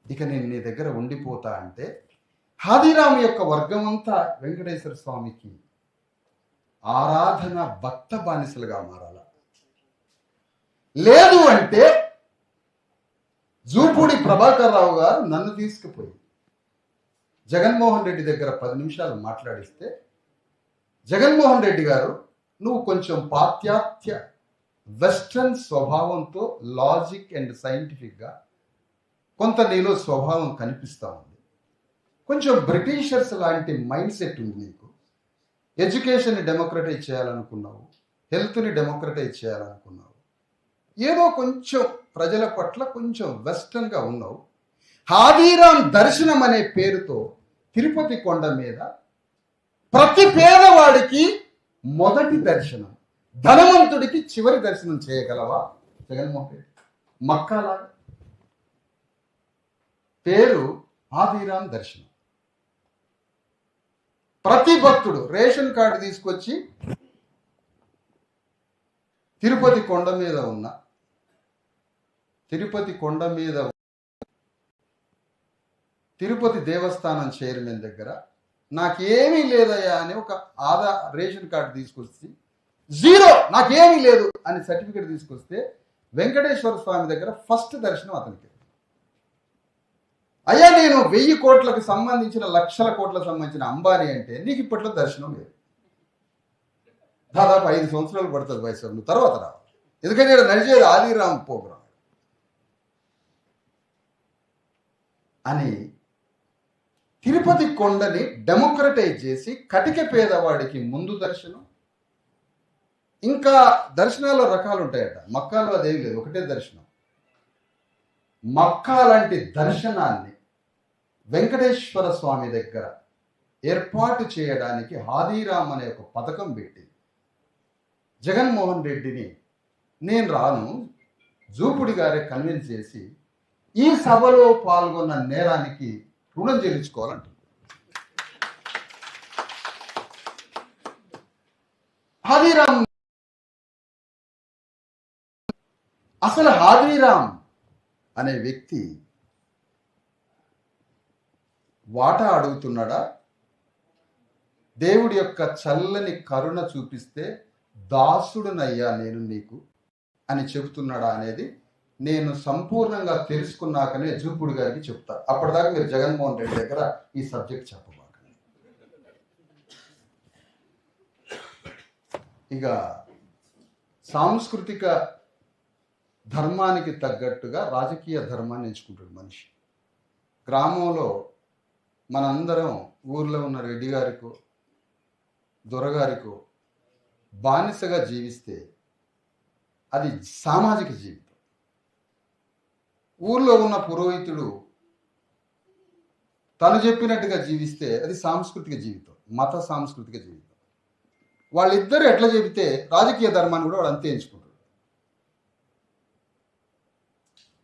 ఇక నేను నీ దగ్గర ఉండిపోతా అంటే ఆదిరాం యొక్క వర్గం అంతా వెంకటేశ్వర స్వామికి ఆరాధన భక్త బానిసలుగా మారాల. లేదు అంటే జూపూడి ప్రభాకర్ రావు గారు నన్ను తీసుకుపోయి జగన్మోహన్ రెడ్డి దగ్గర 10 నిమిషాలు మాట్లాడిస్తే, జగన్మోహన్ రెడ్డి గారు నువ్వు కొంచెం పాశ్చాత్య వెస్ట్రన్ స్వభావంతో లాజిక్ అండ్ సైంటిఫిక్గా కొంత నీలో స్వభావం కనిపిస్తూ ఉంది, కొంచెం బ్రిటిషర్స్ లాంటి మైండ్ సెట్ ఉంది నీకు, ఎడ్యుకేషన్ని డెమోక్రటైజ్ చేయాలనుకున్నావు, హెల్త్ని డెమోక్రటైజ్ చేయాలనుకున్నావు, ఏదో కొంచెం ప్రజల పట్ల కొంచెం వెస్టర్న్గా ఉన్నావు. ఆదిరాం దర్శనం అనే పేరుతో తిరుపతి కొండ మీద ప్రతి పేదవాడికి మొదటి దర్శనం, ధనవంతుడికి చివరి దర్శనం చేయగలవా జగన్మోహన్ రెడ్డి? మక్కాలాగా పేరు ఆదిరాం దర్శనం. ప్రతి భక్తుడు రేషన్ కార్డు తీసుకొచ్చి తిరుపతి కొండ మీద తిరుపతి దేవస్థానం చైర్మన్ దగ్గర నాకేమీ లేదయ్యా అని ఒక రేషన్ కార్డు తీసుకొచ్చి జీరో నాకేమీ లేదు అని సర్టిఫికేట్ తీసుకొస్తే వెంకటేశ్వర స్వామి దగ్గర ఫస్ట్ దర్శనం అతనికి. అయ్యా నేను 1000 కోట్లకు సంబంధించిన, లక్షల కోట్లకు సంబంధించిన అంబానీ అంటే నీకు ఇప్పట్లో దర్శనం లేదు, దాదాపు 5 సంవత్సరాలు పడుతుంది వయసు, నువ్వు తర్వాత రావాలి. ఎందుకంటే ఇక్కడ నడిచేది ఆదిరాం ప్రోగ్రాం అని తిరుపతి కొండని డెమోక్రటైజ్ చేసి కటిక పేదవాడికి ముందు దర్శనం. ఇంకా దర్శనాల్లో రకాలు ఉంటాయట, మక్కాలో అదేం లేదు, ఒకటే దర్శనం. మక్కా లాంటి దర్శనాన్ని వెంకటేశ్వర స్వామి దగ్గర ఏర్పాటు చేయడానికి ఆదిరాం అనే ఒక పథకం పెట్టి జగన్మోహన్ రెడ్డిని నేను రాను, జూపుడి గారే కన్విన్స్ చేసి ఈ సభలో పాల్గొన్న నేరానికి రుణం చెల్లించుకోవాలంట. ఆదిరాం అసలు ఆదిరాం అనే వ్యక్తి వాటా అడుగుతున్నాడా? దేవుడి యొక్క చల్లని కరుణ చూపిస్తే దాసుడునయ్యా నేను నీకు అని చెబుతున్నాడా అనేది నేను సంపూర్ణంగా తెలుసుకున్నాకనే జూపుడి గారికి చెప్తా. అప్పటిదాకా మీరు జగన్మోహన్ రెడ్డి దగ్గర ఈ సబ్జెక్ట్ చెప్పబాకండి. ఇక సాంస్కృతిక ధర్మానికి తగ్గట్టుగా రాజకీయ ధర్మాన్ని ఎంచుకుంటాడు మనిషి. గ్రామంలో మనందరం ఊర్లో ఉన్న రెడ్డి గారికో దొరగారికో బానిసగా జీవిస్తే అది సామాజిక జీవితం. ఊర్లో ఉన్న పురోహితుడు తను చెప్పినట్టుగా జీవిస్తే అది సాంస్కృతిక జీవితం, మత సాంస్కృతిక జీవితం. వాళ్ళిద్దరూ ఎట్లా చెబితే రాజకీయ ధర్మాన్ని కూడా వాడు అంతే ఎంచుకుంటాడు.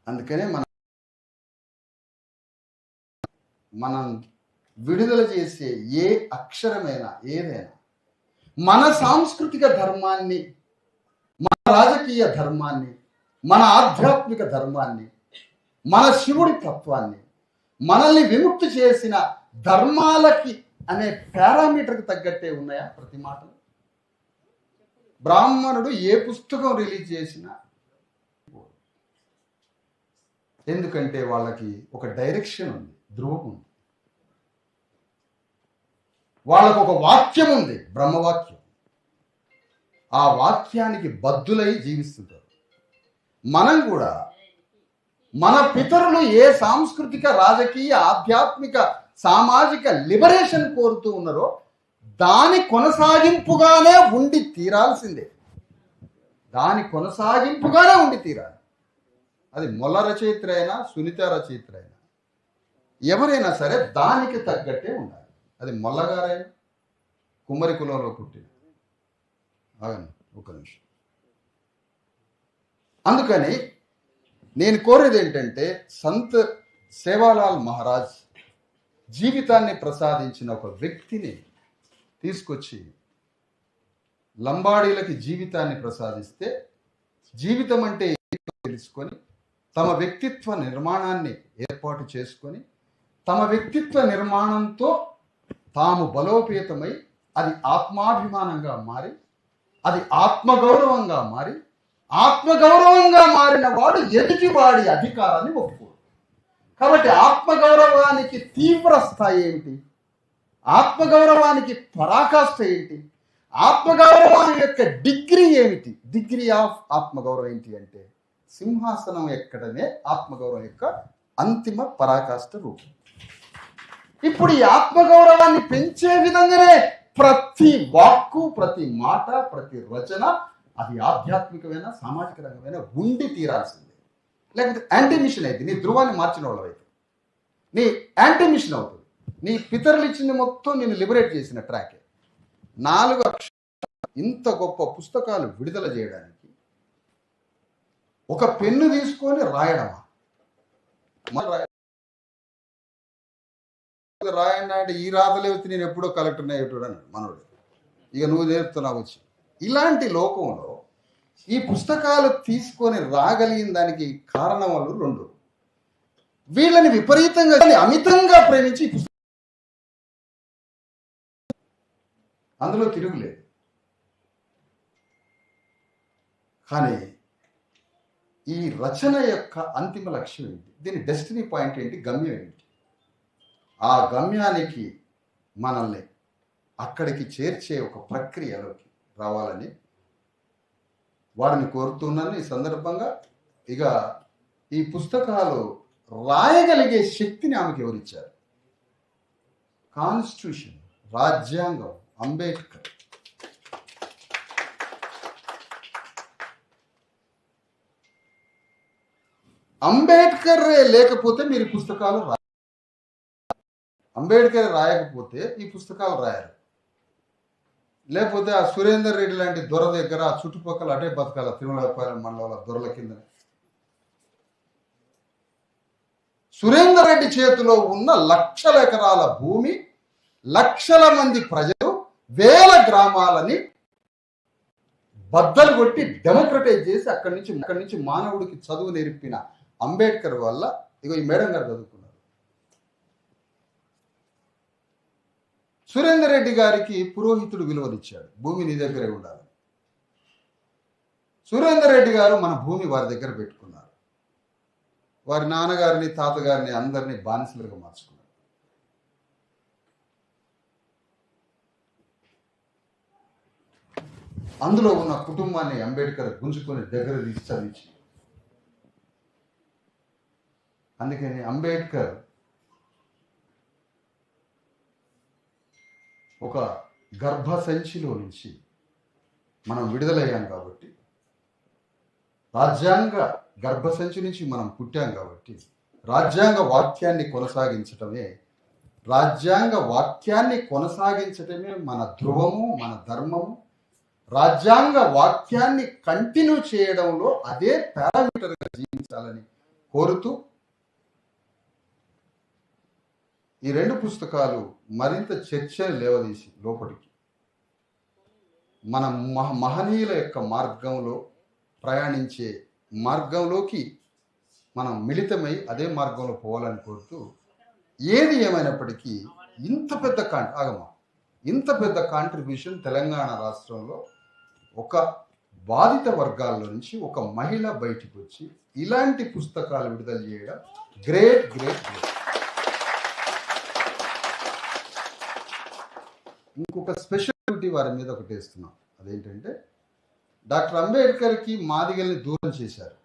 అందుకనే మనం విడుదల చేసే ఏ అక్షరమైనా ఏదైనా మన సాంస్కృతిక ధర్మాన్ని, మన రాజకీయ ధర్మాన్ని, మన ఆధ్యాత్మిక ధర్మాన్ని, మన శివుడి తత్వాన్ని, మనల్ని విముక్తి చేసిన ధర్మాలకి అనే పారామీటర్కి తగ్గట్టే ఉన్నాయా ప్రతి మాటలు? బ్రాహ్మణుడు ఏ పుస్తకం రిలీజ్ చేసినా, ఎందుకంటే వాళ్ళకి ఒక డైరెక్షన్ ఉంది, ధ్రువం ఉంది, వాళ్ళకు ఒక వాక్యం ఉంది, బ్రహ్మవాక్యం. ఆ వాక్యానికి బద్దులై జీవిస్తుంటారు. మనం కూడా మన పితరులు ఏ సాంస్కృతిక రాజకీయ ఆధ్యాత్మిక సామాజిక లిబరేషన్ కోరుతూ ఉన్నారో దాని కొనసాగింపుగానే ఉండి తీరాల్సిందే. దాని కొనసాగింపుగానే ఉండి తీరాలి. అది మొల్ల రచయిత్ర అయినా, సునీత రచయిత్ర అయినా, ఎవరైనా సరే దానికి తగ్గట్టే ఉండాలి. అది మొల్లగారైనా, కుమ్మరి కులంలో పుట్టిన ఆగండి ఒక నిమిషం. అందుకని నేను కోరేది ఏంటంటే, సంత్ సేవాలాల్ మహారాజ్ జీవితాన్ని ప్రసాదించిన ఒక వ్యక్తిని తీసుకొచ్చి లంబాడీలకి జీవితాన్ని ప్రసాదిస్తే, జీవితం అంటే ఏమిటో తెలుసుకొని తమ వ్యక్తిత్వ నిర్మాణాన్ని ఏర్పాటు చేసుకొని తమ వ్యక్తిత్వ నిర్మాణంతో తాము బలోపేతమై అది ఆత్మాభిమానంగా మారి, అది ఆత్మగౌరవంగా మారి, ఆత్మగౌరవంగా మారిన వాడు ఎదుటివాడి అధికారాన్ని ఒప్పుకోడు. కాబట్టి ఆత్మగౌరవానికి తీవ్ర స్థాయి ఏమిటి? ఆత్మగౌరవానికి పరాకాష్ఠ ఏంటి? ఆత్మగౌరవం యొక్క డిగ్రీ ఏమిటి? డిగ్రీ ఆఫ్ ఆత్మగౌరవం ఏంటి అంటే, సింహాసనం ఎక్కడమే ఆత్మగౌరవం యొక్క అంతిమ పరాకాష్ఠ రూపం. ఇప్పుడు ఈ ఆత్మగౌరవాన్ని పెంచే విధంగానే ప్రతి వాక్కు, ప్రతి మాట, ప్రతి రచన అది ఆధ్యాత్మికమైన, సామాజిక రంగమైన ఉండి తీరాల్సిందే. లేకపోతే యాంటీ మిషన్ అయితే నీ ధృవాన్ని మార్చిన వాళ్ళు అయితే నీ యాంటీ మిషన్ అవుతుంది. నీ పితరులు ఇచ్చింది మొత్తం నేను లిబరేట్ చేసిన ట్రాకే. 4 అక్షరాలు ఇంత గొప్ప పుస్తకాలు విడుదల చేయడానికి ఒక పెన్ను తీసుకొని రాయడమా? రాయండి అంటే ఈ రాతలేవి నేను ఎప్పుడో కలెక్టర్ అయ్యేటోడు అన్నాడు మనోడు. ఇక నువ్వు నేర్పుతున్నావు వచ్చి. ఇలాంటి లోకంలో ఈ పుస్తకాలు తీసుకొని రాగలిగిన దానికి కారణం వాళ్ళు 2. వీళ్ళని విపరీతంగా అమితంగా ప్రేమించి అందులో తిరుగులేదు. కానీ ఈ రచన యొక్క అంతిమ లక్ష్యం ఏంటి? దీని డెస్టినీ పాయింట్ ఏంటి? గమ్యం ఏంటి? ఆ గమ్యానికి మనల్ని అక్కడికి చేర్చే ఒక ప్రక్రియలోకి రావాలని వారిని కోరుతున్నాను. ఈ సందర్భంగా ఇక ఈ పుస్తకాలు రాయగలిగే శక్తిని ఆమెకు ఎవరిచ్చారు? కాన్స్టిట్యూషన్, రాజ్యాంగం, అంబేద్కర్. అంబేద్కర్ లేకపోతే మీరు పుస్తకాలు అంబేద్కర్ రాయకపోతే ఈ పుస్తకాలు రాయరు. లేకపోతే ఆ సురేందర్ రెడ్డి లాంటి దొర దగ్గర ఆ చుట్టుపక్కల అటే బతకాల తిరుమలపాలెం మండల దొరల కింద. సురేందర్ రెడ్డి చేతిలో ఉన్న లక్షల ఎకరాల భూమి, లక్షల మంది ప్రజలు, వేల గ్రామాలని బద్దలు కొట్టి డెమోక్రటైజ్ చేసి అక్కడి నుంచి మానవుడికి చదువు నేర్పిన అంబేద్కర్ వల్ల ఇగో ఈ మేడం గారు చదువుకున్నారు. సురేందర్ రెడ్డి గారికి పురోహితుడు విలువనిచ్చాడు, భూమి నీ దగ్గరే ఉండాలి. సురేందర్ రెడ్డి గారు మన భూమి వారి దగ్గర పెట్టుకున్నారు. వారి నాన్నగారిని, తాతగారిని అందరినీ బానిసలుగా మార్చుకున్నారు. అందులో ఉన్న కుటుంబాన్ని అంబేద్కర్ గుంజుకొని దగ్గర తీసి చదివించి, అందుకని అంబేద్కర్ ఒక గర్భసంచిలో నుంచి మనం విడుదలయ్యాం కాబట్టి, రాజ్యాంగ గర్భసంచి నుంచి మనం పుట్టాం కాబట్టి, రాజ్యాంగ వాక్యాన్ని కొనసాగించటమే మన ధ్రువము, మన ధర్మము. రాజ్యాంగ వాక్యాన్ని కంటిన్యూ చేయడంలో అదే పారామీటర్గా జీవించాలని కోరుతూ ఈ 2 పుస్తకాలు మరింత చర్చను లేవదీసి లోపలికి మన మహనీయుల యొక్క మార్గంలో ప్రయాణించే మార్గంలోకి మనం మిళితమై అదే మార్గంలో పోవాలని కోరుతూ, ఏది ఏమైనప్పటికీ ఇంత పెద్ద కాంట్రిబ్యూషన్ తెలంగాణ రాష్ట్రంలో ఒక బాధిత వర్గాల్లో నుంచి ఒక మహిళ బయటికి వచ్చి ఇలాంటి పుస్తకాలు విడుదల చేయడం గ్రేట్. ఇంకొక స్పెషాలిటీ వారి మీద ఒకటి వేస్తున్నాం. అదేంటంటే, డాక్టర్ అంబేద్కర్కి మాదిగల్ని దూరం చేశారు.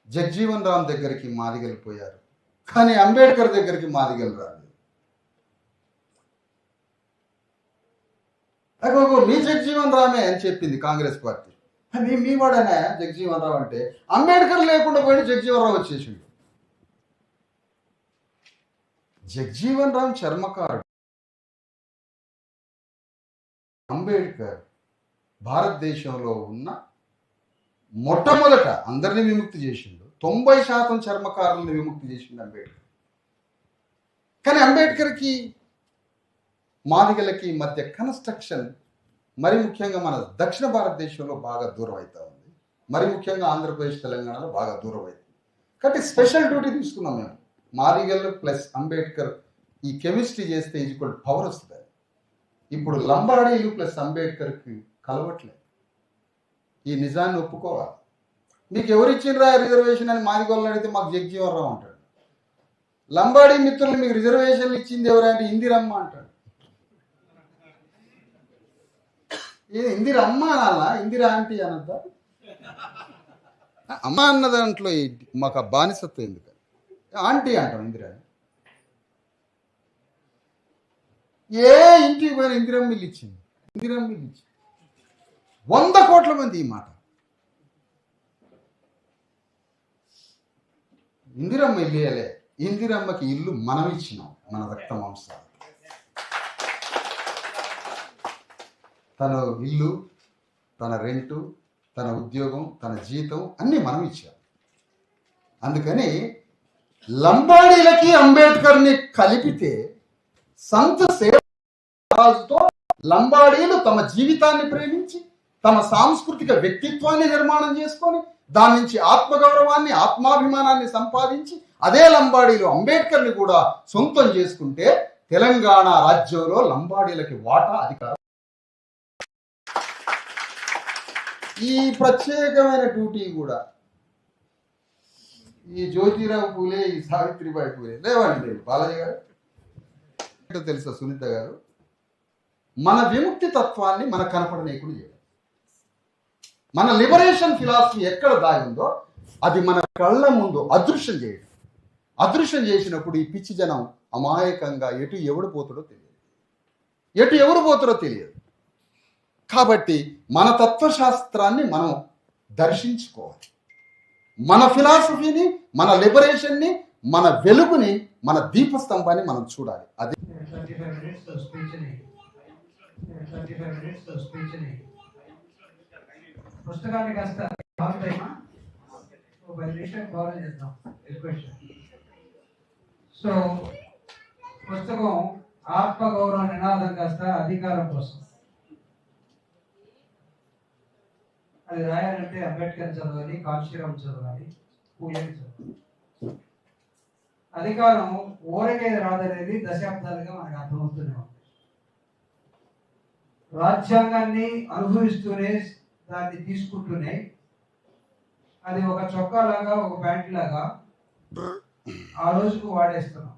జగ్జీవన్ రామ్ దగ్గరికి మాదిగలు పోయారు, కానీ అంబేద్కర్ దగ్గరికి మాదిగలు రాలేదు. అగో మీ జగజీవన్ రామే అని చెప్పింది కాంగ్రెస్ పార్టీ. మీ వాడనే జగజీవన్ రావు అంటే అంబేద్కర్ లేకుండా పోయిన జగజీవన్ రావు వచ్చేసిండు. జగజీవన్ రామ్ చర్మకారుడు. అంబేద్కర్ భారతదేశంలో ఉన్న మొట్టమొదట అందరినీ విముక్తి చేసిండు. 90% చర్మకారులను విముక్తి చేసిండు అంబేద్కర్. కానీ అంబేద్కర్కి మాదిగలకి మధ్య కన్స్ట్రక్షన్ మరి ముఖ్యంగా మన దక్షిణ భారతదేశంలో బాగా దూరం అవుతా ఉంది. మరి ముఖ్యంగా ఆంధ్రప్రదేశ్ తెలంగాణలో బాగా దూరం అవుతుంది. కాబట్టి స్పెషల్ డ్యూటీ తీసుకున్నాం మేము. మాదిగల్ ప్లస్ అంబేద్కర్ ఈ కెమిస్ట్రీ చేస్తే ఈక్వల్ పవర్ వస్తుంది. ఇప్పుడు లంబాడీలు ప్లస్ అంబేద్కర్కి కలవట్లేదు. ఈ నిజాన్ని ఒప్పుకోవాలి. మీకు ఎవరిచ్చిండ్రా రిజర్వేషన్ అని మాదిగోళ్ళని అడిగితే మాకు జగజీవన్ రావు అంటాడు. లంబాడీ మిత్రులు మీకు రిజర్వేషన్లు ఇచ్చింది ఎవరంటే ఇందిరమ్మ అంటాడు. ఇది ఇందిరమ్మ అనాలా, ఇందిరా ఆంటీ అనద్దా? అమ్మ అన్న దాంట్లో మాకు ఆ బానిసత్వం ఎందుకు? ఆంటీ అంటాం ఇందిరా. ఏ ఇంటికి పోయిన ఇందిరమ్మ ఇల్లు ఇచ్చింది, ఇందిరమ్మ ఇల్లు ఇచ్చింది. 100 కోట్ల మంది ఈ మాట. ఇందిరమ్మ ఇల్లు ఇయ్యలే, ఇందిరమ్మకి ఇల్లు మనం ఇచ్చినాం, మన రక్త మాంసాలు. తన ఇల్లు, తన రెంటు, తన ఉద్యోగం, తన జీతం అన్నీ మనం ఇచ్చాం. అందుకని లంబాడీలకి అంబేద్కర్ని కలిపితే సంత సేవతో లంబాడీలు తమ జీవితాన్ని ప్రేమించి తమ సాంస్కృతిక వ్యక్తిత్వాన్ని నిర్మాణం చేసుకొని దాని నుంచి ఆత్మగౌరవాన్ని, ఆత్మాభిమానాన్ని సంపాదించి అదే లంబాడీలు అంబేద్కర్ని కూడా సొంతం చేసుకుంటే తెలంగాణ రాజ్యంలో లంబాడీలకి వాటా అధికారం. ఈ ప్రత్యేకమైన డ్యూటీ కూడా ఈ జ్యోతిరావు పూలే, ఈ సావిత్రిబాయి పూలే లేవండి. బాలాజీ గారు తెలుసా, సునీత గారు, మన విముక్తి తత్వాన్ని మన కనపడనీయకుండా చేయడం. మన లిబరేషన్ ఫిలాసఫీ ఎక్కడ దాగిందో అది మన కళ్ళ ముందు అదృశ్యం చేయడం. అదృశ్యం చేసినప్పుడు ఈ పిచ్చి జనం అమాయకంగా ఎటు ఎవడు పోతారో తెలియదు. కాబట్టి మన తత్వశాస్త్రాన్ని మనం దర్శించుకోవాలి. మన ఫిలాసఫీని, మన లిబరేషన్ని, మన వెలుగుని, మన దీపస్తంభాన్ని మనం చూడాలి. అది 25 minutes పుస్తకాన్ని కాస్త ఫాలో చేద్దాం. సో పుస్తకం ఆత్మగౌరవ నినాదం కాస్త అధికారం కోసం. అది రాయాలంటే అంబేద్కర్ చదవాలి, కాళీశ్వరం చదవాలి, పూజని చదవాలి. అధికారం ఊరకేది రాదనేది దశాబ్దాలుగా మనకు అర్థమవుతూనే ఉంది. రాజ్యాంగాన్ని అనుభవిస్తూనే, దాన్ని తీసుకుంటూనే అది ఒక చొక్కా లాగా, ఒక ప్యాంట్ లాగా ఆ రోజుకు వాడేస్తున్నాం.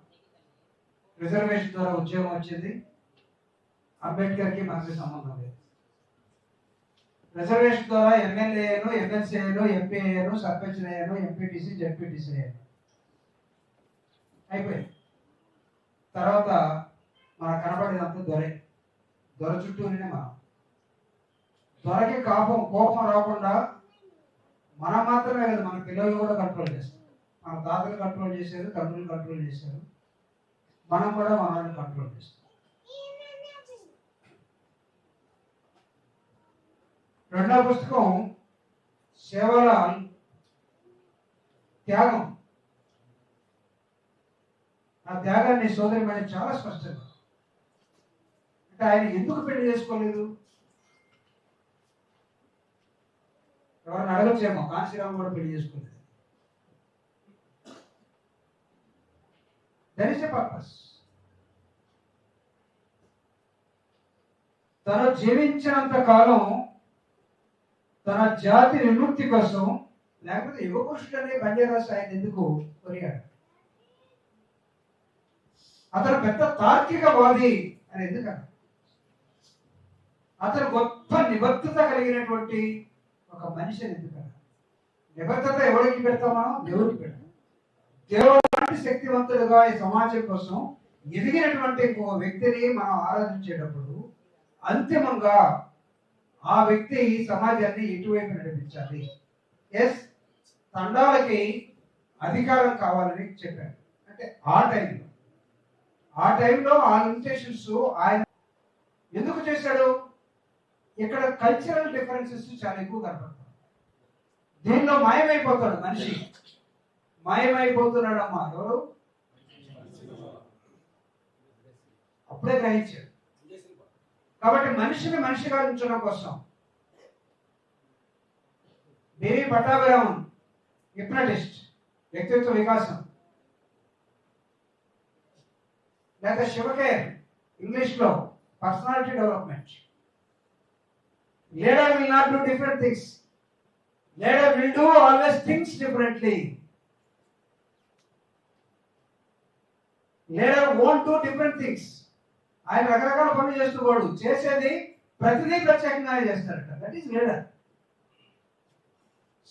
రిజర్వేషన్ ద్వారా ఉద్యోగం వచ్చింది, అంబేద్కర్కి మనకి సంబంధం లేదు. రిజర్వేషన్ ద్వారా ఎమ్మెల్యే అయ్యాను, ఎమ్మెల్సీ అయ్యాను, ఎంపీ అయ్యాను, సర్పంచ్ అయ్యాను, ఎంపీటీసీ, జడ్పీటీసీ అయ్యాను, అయిపోయింది. తర్వాత మనకు కనపడేదంతా దొర చుట్టూనే మనం. దొరకి కోపం రాకుండా మనం మాత్రమే కదా, మన పిల్లలు కూడా కంట్రోల్ చేస్తాం. మన తాతలు కంట్రోల్ చేశారు, తండ్రులు కంట్రోల్ చేశారు, మనం కూడా మనల్ని కంట్రోల్ చేస్తాం. రెండవ పుస్తకం సేవలాల్ త్యాగం. ఆ త్యాగాన్ని సోదరి మేడం చాలా స్పష్టంగా, అంటే ఆయన ఎందుకు పెళ్లి చేసుకోలేదు ఎవరిని అడగచ్చేమో. కాంశీరామ్ కూడా పెళ్లి చేసుకోలేదు. That is a purpose. తను జీవించినంత కాలం తన జాతి విముక్తి కోసం, లేకపోతే యువ పురుషుడనే బంజారాస్ ఆయన ఎందుకు కొరిగాడు? అతను పెద్ద తార్కికవాది అని ఎందుకన్నా? అతను గొప్ప నిబద్ధత కలిగినటువంటి ఒక మనిషి అని ఎందుకన్నా? నిబద్ధత ఎవరికి పెడతాం మనం? దేవుడికి పెడతాం. దేవుడు లాంటి శక్తివంతుడుగా ఈ సమాజం కోసం ఎదిగినటువంటి వ్యక్తిని మనం ఆరాధించేటప్పుడు అంతిమంగా ఆ వ్యక్తి సమాజాన్ని ఎటువైపు నడిపించాలి. ఎస్, తండాలకి అధికారం కావాలని చెప్పారు. అంటే ఆ టైంలో ఆ లిమిటేషన్స్ ఆయన ఎందుకు చేశాడు? ఇక్కడ కల్చరల్ డిఫరెన్సెస్ చాలా ఎక్కువ కనపడతాయి. దీనిలో మాయమైపోతాడు మనిషి, మాయమైపోతున్నాడు. అమ్మా ఎవరు అప్పుడే గ్రహించాడు. కాబట్టి మనిషిని మనిషిగా ఉంచడం కోసం దేవి పట్టాభిరామన్ హిప్నటిస్ట్, వ్యక్తిత్వ వికాసం, లేదా శివకేర్ ఇంగ్లీష్ లో personality development. Leader will not do different things. Leader will do always things differently. Leader won't do different things. ఆయన రకరకాల పనులు చేస్తూ వాడు చేసేది ప్రతిదీ ప్రత్యేకంగానే చేస్తారట. That is leader.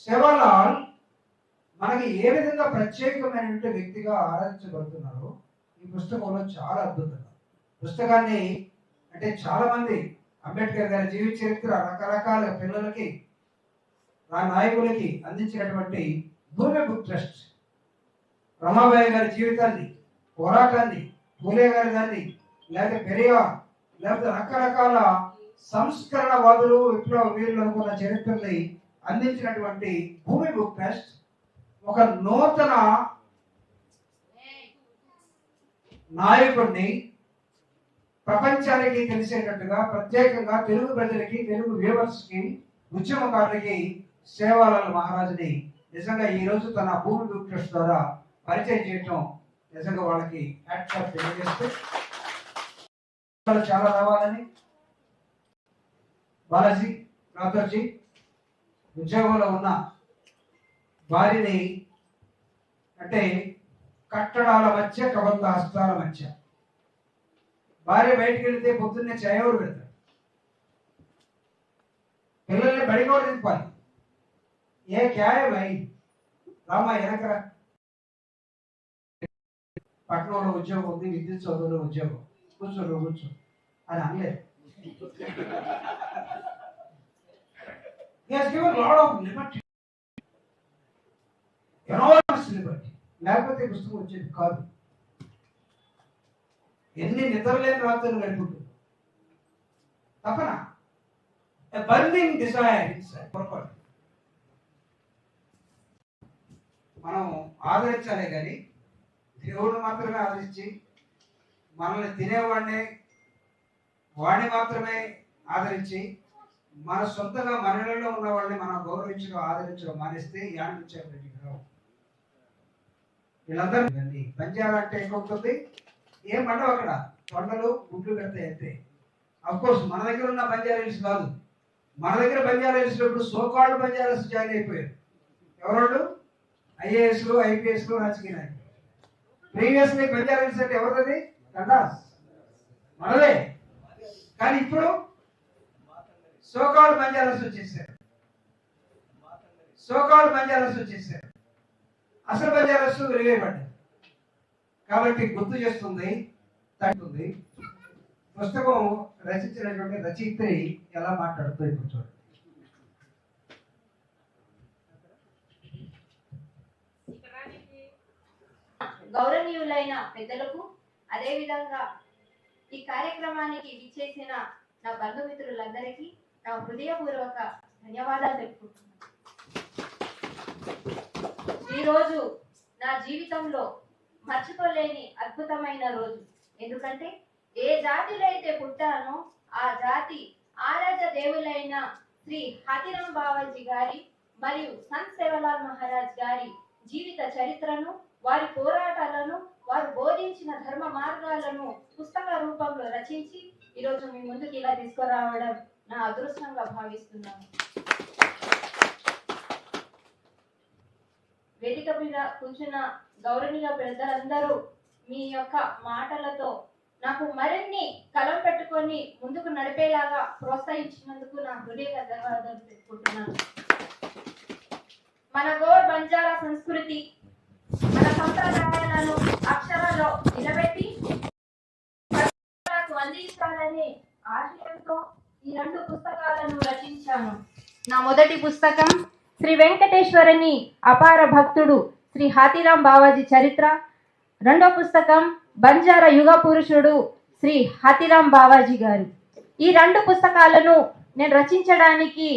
సేవాలాల్ మనకి ఏ విధంగా ప్రత్యేకమైనటువంటి వ్యక్తిగా ఆరాధించబడుతున్నారో ఈ పుస్తకంలో చాలా అద్భుతంగా. పుస్తకాన్ని అంటే చాలా మంది అంబేద్కర్ గారి జీవిత చరిత్ర రకరకాల పిల్లలకి, నాయకులకి అందించినటువంటి భూమి బుక్ ట్రస్ట్, రమాబాయి గారి జీవితాన్ని, పోరాటాన్ని, పూలే గారి దాన్ని, లేకపోతే పెరియార్, లేకపోతే రకరకాల సంస్కరణవాదులు, విప్లవ వీరులు అనుకున్న చరిత్రని అందించినటువంటి భూమి బుక్ ట్రస్ట్ ఒక నూతన నాయకుడిని ప్రపంచానికి తెలిసేటట్టుగా ప్రత్యేకంగా తెలుగు ప్రజలకి, తెలుగు వ్యూవర్స్ కి, ఉద్యమకారులకి సేవాలాల్ మహారాజుని నిజంగా ఈ రోజు తన భూమి బుక్ ట్రస్ట్ ద్వారా పరిచయం చేయటం నిజంగా వాళ్ళకి హ్యాట్స్ ఆఫ్ తెలియజేస్తూ, చాలా రావాలని బాలాజీ రాథోర్జీ ఉద్యోగంలో ఉన్న వారిని అంటే కట్టడాల మధ్య, కబంధ హస్తాల మధ్య, భార్య బయటికి వెళితే పొద్దున్నే చేయవరు పెడతారు, పిల్లల్ని బడిగోడు తిప్పాలి. ఏ క్యాయ భై రామా వెనకరా, పట్టణంలో ఉద్యోగం ఉంది, విద్యుత్ చదువులో ఉద్యోగం, కూర్చో అని అనలేదు. లేకపోతే పుస్తకం వచ్చేది కాదు. ఎన్ని నిద్రలేని రాత్రులు గడుపుతుంది. తప్పన బర్నింగ్ డిజైర్ పొరపాటు. మనం ఆదరించాలే కానీ దేవుడు మాత్రమే ఆదరించి, మనల్ని తినేవాడిని వాడిని మాత్రమే ఆదరించి, మన సొంతంగా మనలో ఉన్న వాళ్ళని మనం గౌరవించడం, ఆదరించడం మానేస్తే యానించారు. వీళ్ళందరూ బంజారా అంటే ఏమవుతుంది? ఏం పండవు అక్కడ, కొండలు గుడ్లు పెడతాయి అంతే. అఫ్కోర్స్ మన దగ్గర ఉన్న బంజారా కాదు. మన దగ్గర బంజారా ఇప్పుడు సోకాళ్ళు బంజారా జాయిన్ అయిపోయారు. ఎవరు? ఐఏఎస్లు, ఐపీఎస్లు, రాజకీయ నాయకులు. ప్రీవియస్లీ బంజారా అంటే ఎవరిది? కండాస్ మనదే. కానీ ఇప్పుడు సోకాళ్ళు బంజారాస్ వచ్చేసారు. అసలు బంజారాస్ వెలువైపడ్డారు. కాబట్టి గుర్తు చేస్తుంది, తగ్గుతుంది. పుస్తకం రచించినటువంటి రచయిత్రి ఎలా మాట్లాడుతూ ఇప్పుడు చూడండి. గౌరవనీయులైన పెద్దలకు, అదేవిధంగా ఈ కార్యక్రమానికి విచ్చేసిన నా బంధుమిత్రులందరికీ నా హృదయపూర్వక ధన్యవాదాలు తెలుపుకుంటున్నాను. ఈరోజు నా జీవితంలో మర్చిపోలేని అద్భుతమైన రోజు. ఎందుకంటే ఏ జాతిలో అయితే పుట్టానో ఆ జాతి ఆరాధ్య దేవులైన శ్రీ హాతీరాం బావాజీ గారి మరియు సంత్ సేవాలాల్ మహారాజ్ గారి జీవిత చరిత్రను, వారి పోరాటాలను, వారు బోధించిన ధర్మ మార్గాలను పుస్తక రూపంలో రచించి ఈరోజు మీ ముందుకు ఇలా తీసుకురావడం నా అదృష్టంగా భావిస్తున్నాను. వేదిక మీద కూర్చున్న గౌరవనీయ పెద్దలందరూ మీ యొక్క మాటలతో నాకు మరిన్ని కలం పెట్టుకొని ముందుకు నడిపేలాగా ప్రోత్సహించినందుకు నా హృదయ ధన్యవాదాలు తెలుపుకుంటున్నాను. మన గోర్ బంజారా సంస్కృతి, మన సంప్రదాయాలను అక్షరాల్లో నిలబెట్టి అందించాలని ఆశయంతో జీవితంలో ఈ 2 పుస్తకాలను రచించాను. నా మొదటి పుస్తకం శ్రీ వెంకటేశ్వరుని అపార భక్తుడు శ్రీ హాతీరాం బావాజీ చరిత్ర. రెండో పుస్తకం బంజారా యుగ పురుషుడు శ్రీ హాతీరాం బావాజీ గారు. ఈ 2 పుస్తకాలను నేను రచించడానికి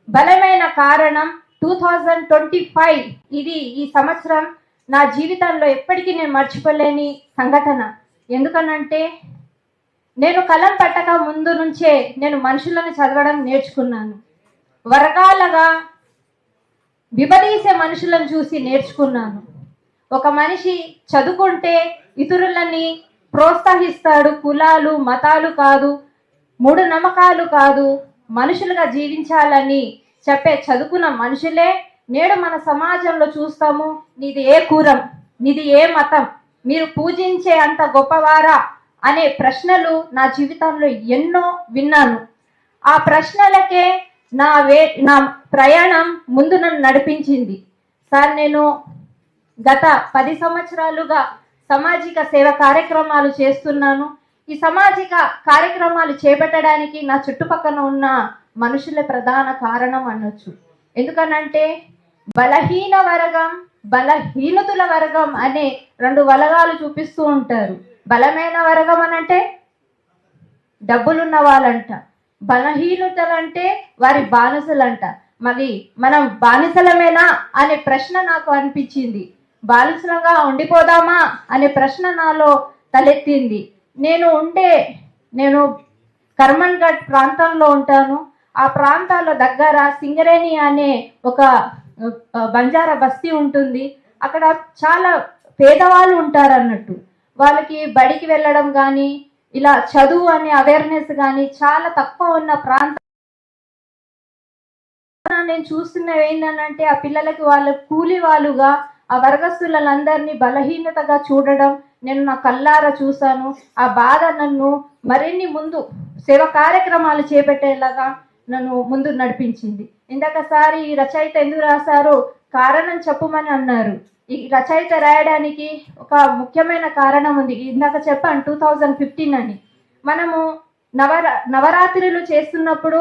బలమైన కారణం 2025. ఇది ఈ సంవత్సరం నా జీవితంలో ఎప్పటికీ నేను మర్చిపోలేని సంఘటన. ఎందుకనంటే నేను కలం పట్టక ముందు నుంచే నేను మనుషులను చదవడం నేర్చుకున్నాను. వర్గాలుగా విభదీసే మనుషులను చూసి నేర్చుకున్నాను. ఒక మనిషి చదువుకుంటే ఇతరులని ప్రోత్సహిస్తాడు. కులాలు మతాలు కాదు, మూఢనమ్మకాలు కాదు, మనుషులుగా జీవించాలని చెప్పే చదువుకున్న మనుషులే నేడు మన సమాజంలో చూస్తాము. నీది ఏ కులం, నీది ఏ మతం, మీరు పూజించే అంత గొప్పవారా అనే ప్రశ్నలు నా జీవితంలో ఎన్నో విన్నాను. ఆ ప్రశ్నలకే నా ప్రయాణం ముందు నన్ను నడిపించింది. సార్, నేను గత 10 సంవత్సరాలుగా సామాజిక సేవ కార్యక్రమాలు చేస్తున్నాను. ఈ సామాజిక కార్యక్రమాలు చేపట్టడానికి నా చుట్టుపక్కల ఉన్న మనుషులే ప్రధాన కారణం అనొచ్చు. ఎందుకనంటే బలహీన వర్గం, బలహీనతుల వర్గం అనే 2 వర్గాలు చూపిస్తూ ఉంటారు. బలమైన వర్గం అనంటే డబ్బులున్న వాళ్ళంట, బలహీనతలంటే వారి బానిసలంట. మరి మనం బానిసలమేనా అనే ప్రశ్న నాకు అనిపించింది. బానిసలుగా ఉండిపోదామా అనే ప్రశ్న నాలో తలెత్తింది. నేను కర్మన్ ఘట్ ప్రాంతంలో ఉంటాను. ఆ ప్రాంతాల దగ్గర సింగరేణి అనే ఒక బంజారా బస్తీ ఉంటుంది. అక్కడ చాలా పేదవాళ్ళు ఉంటారు అన్నట్టు. వాళ్ళకి బడికి వెళ్ళడం కానీ ఇలా చదువు అనే అవేర్నెస్ కానీ చాలా తక్కువ ఉన్న ప్రాంతం. నేను చూస్తున్నవి ఏంటంటే ఆ పిల్లలకి వాళ్ళ కూలి వాళ్ళుగా ఆ వర్గస్తులందరినీ బలహీనతగా చూడడం నేను నా కళ్ళారా చూశాను. ఆ బాధ నన్ను మరిన్ని ముందు సేవ కార్యక్రమాలు చేపట్టేలాగా నన్ను ముందు నడిపించింది. ఇందాక సార్ ఈ రచయిత ఎందుకు రాశారు కారణం చెప్పమని అన్నారు. ఈ రచయిత రాయడానికి ఒక ముఖ్యమైన కారణం ఉంది. ఇందాక చెప్పాను 2015 అని. మనము నవరాత్రులు చేస్తున్నప్పుడు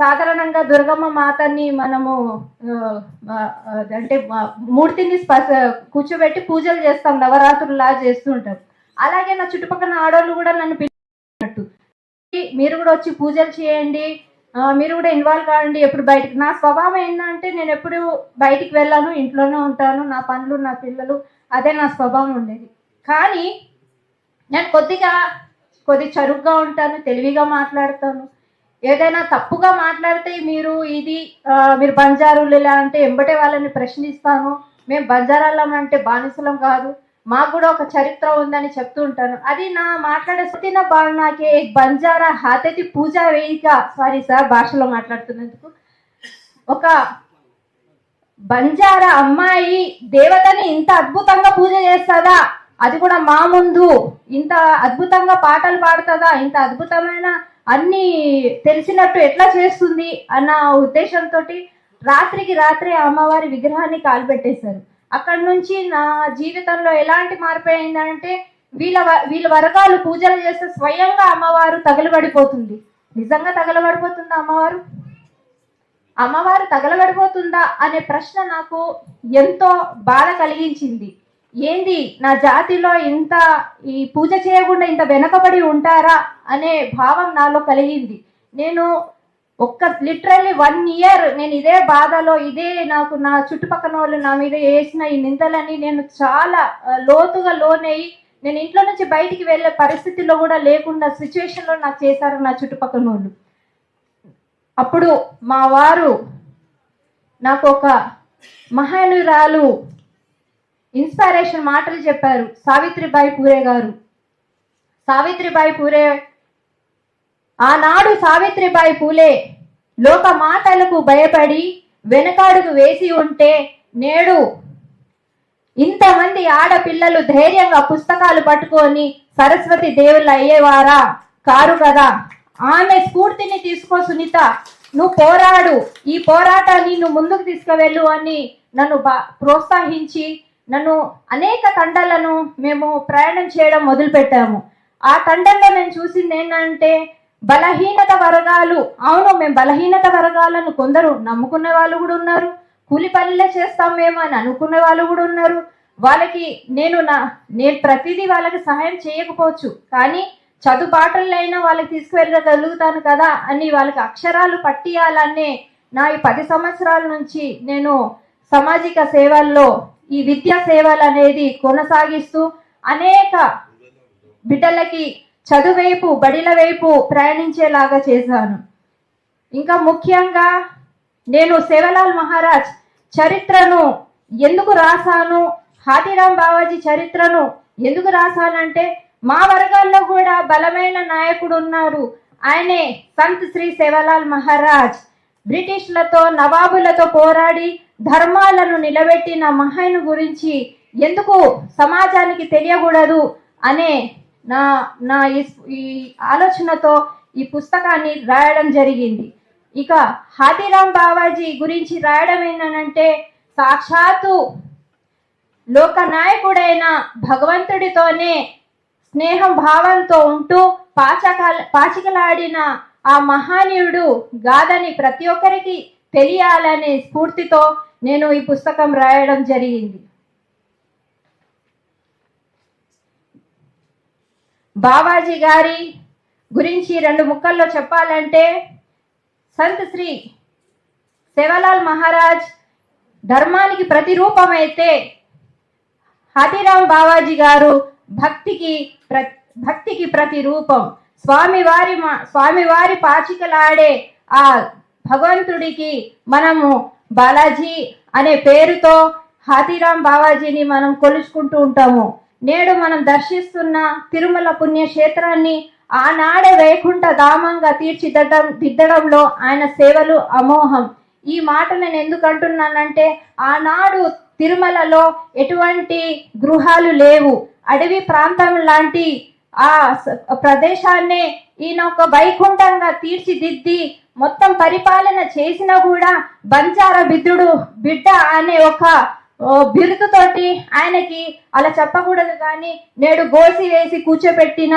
సాధారణంగా దుర్గమ్మ మాతని మనము అంటే మూర్తిని కూర్చోబెట్టి పూజలు చేస్తాం, నవరాత్రులా చేస్తుంటాం. అలాగే నా చుట్టుపక్కల ఆడవాళ్ళు కూడా నన్ను పిలిచినట్టు మీరు కూడా వచ్చి పూజలు చేయండి, మీరు కూడా ఇన్వాల్వ్ కావండి. ఎప్పుడు బయటికి నా స్వభావం ఏంటంటే నేను ఎప్పుడు బయటికి వెళ్ళాను, ఇంట్లోనే ఉంటాను, నా పనులు నా పిల్లలు, అదే నా స్వభావం ఉండేది. కానీ నేను కొద్ది చరుగ్గా ఉంటాను, తెలివిగా మాట్లాడతాను. ఏదైనా తప్పుగా మాట్లాడితే మీరు బంజారులు ఇలా అంటే ఎంబటే వాళ్ళని ప్రశ్నిస్తాను. మేము బంజారాలం అంటే బానిసలం కాదు, మాకు కూడా ఒక చరిత్ర ఉందని చెప్తూ ఉంటాను. అది నా మాట్లాడే సతిన బాణాకే బంజారా హాతేతి పూజా వేయిక, సారీ సార్ భాషలో మాట్లాడుతున్నందుకు, ఒక బంజారా అమ్మాయి దేవతని ఇంత అద్భుతంగా పూజ చేస్తుందా, అది కూడా మా ముందు ఇంత అద్భుతంగా పాటలు పాడుతుందా, ఇంత అద్భుతమైన అన్ని తెలిసినట్టు ఎట్లా చేస్తుంది అన్న ఉద్దేశంతో రాత్రికి రాత్రే అమ్మవారి విగ్రహాన్ని కాల్పెట్టేశారు. అక్కడి నుంచి నా జీవితంలో ఎలాంటి మార్పు అయిందంటే వీళ్ళ వర్గాలు పూజలు చేస్తే స్వయంగా అమ్మవారు తగలబడిపోతుంది. నిజంగా తగలబడిపోతుందా అమ్మవారు తగలబడిపోతుందా అనే ప్రశ్న నాకు ఎంతో బాధ కలిగించింది. ఏంది నా జాతిలో ఇంత ఈ పూజ చేయకుండా ఇంత వెనకబడి ఉంటారా అనే భావం నాలో కలిగింది. నేను లిటరల్లీ 1 year నేను ఇదే బాధలో, ఇదే నాకు నా చుట్టుపక్కల వాళ్ళు నా మీద వేసిన ఈ నిందలని నేను చాలా లోతుగా లోనయ్యి నేను ఇంట్లో నుంచి బయటికి వెళ్ళే పరిస్థితిలో కూడా లేకుండా సిచ్యువేషన్లో నాకు చేశారు నా చుట్టుపక్కల వాళ్ళు. అప్పుడు మా వారు నాకు ఒక మహానురాలు ఇన్స్పిరేషన్ మాటలు చెప్పారు. సావిత్రిబాయి పూలే గారు. సావిత్రిబాయి పూలే ఆనాడు సావిత్రిబాయి పూలే లోక మాటలకు భయపడి వెనకాడుకు వేసి ఉంటే నేడు ఇంతమంది ఆడపిల్లలు ధైర్యంగా పుస్తకాలు పట్టుకొని సరస్వతి దేవుళ్ళు అయ్యేవారా కారు కదా. ఆమె స్ఫూర్తిని తీసుకో సునీత, నువ్వు పోరాడు, ఈ పోరాటాన్ని నువ్వు ముందుకు తీసుకువెళ్ళు అని నన్ను ప్రోత్సహించి నన్ను అనేక తండాలను మేము ప్రయాణం చేయడం మొదలుపెట్టాము. ఆ తండంలో నేను చూసింది ఏంటంటే బలహీనత వర్గాలు, అవును మేము బలహీనత వర్గాలను కొందరు నమ్ముకునే వాళ్ళు కూడా ఉన్నారు, కూలి పనులే చేస్తాం మేము అని అనుకునే వాళ్ళు కూడా ఉన్నారు. వాళ్ళకి నేను ప్రతిదీ వాళ్ళకి సహాయం చేయకపోవచ్చు, కానీ చదువుబాటలైనా వాళ్ళకి తీసుకువెళ్ళగలుగుతాను కదా అని వాళ్ళకి అక్షరాలు పట్టియాలనే నా ఈ 10 సంవత్సరాల నుంచి నేను సామాజిక సేవల్లో ఈ విద్యా సేవలు అనేది కొనసాగిస్తూ అనేక బిడ్డలకి చదువు వైపు బడిల వైపు ప్రయాణించేలాగా చేశాను. ఇంకా ముఖ్యంగా నేను సేవలాల్ మహారాజ్ చరిత్రను ఎందుకు రాశాను, హాతీరాం బావాజీ చరిత్రను ఎందుకు రాశానంటే మా వర్గాల్లో కూడా బలమైన నాయకుడు ఉన్నారు, ఆయనే సంత్ శ్రీ సేవలాల్ మహారాజ్. బ్రిటిష్లతో నవాబులతో పోరాడి ధర్మాలను నిలబెట్టిన మహాను గురించి ఎందుకు సమాజానికి తెలియకూడదు అనే నా ఈ ఆలోచనతో ఈ పుస్తకాన్ని రాయడం జరిగింది. ఇక హాతీరాం బావాజీ గురించి రాయడం ఏంటంటే సాక్షాత్తు లోకనాయకుడైన భగవంతుడితోనే స్నేహం భావంతో ఉంటూ పాచికలాడిన ఆ మహానీయుడు గాథని ప్రతి ఒక్కరికి తెలియాలనే స్ఫూర్తితో నేను ఈ పుస్తకం రాయడం జరిగింది. బావాజీ గారి గురించి 2 ముక్కల్లో చెప్పాలంటే సంత్ శ్రీ సేవలాల్ మహారాజ్ ధర్మానికి ప్రతిరూపమైతే హాతీరాం బావాజీ గారు భక్తికి ప్రతిరూపం. స్వామివారి పాచికలాడే ఆ భగవంతుడికి మనము బాలాజీ అనే పేరుతో హాతీరాం బావాజీని మనం కొలుచుకుంటూ ఉంటాము. నేడు మనం దర్శిస్తున్న తిరుమల పుణ్యక్షేత్రాన్ని ఆనాడే వైకుంఠ ధామంగా తీర్చిదిద్దడంలో ఆయన సేవలు అమోఘం. ఈ మాట నేను ఎందుకు అంటున్నానంటే ఆనాడు తిరుమలలో ఎటువంటి గృహాలు లేవు, అడవి ప్రాంతం లాంటి ఆ ప్రదేశాన్నే ఈయన ఒక వైకుంఠంగా తీర్చిదిద్ది మొత్తం పరిపాలన చేసినా కూడా బంజారా బిడ్డ అనే ఒక బిరుదుతోటి ఆయనకి అలా చెప్పకూడదు, కానీ నేడు గోసి వేసి కూర్చోబెట్టిన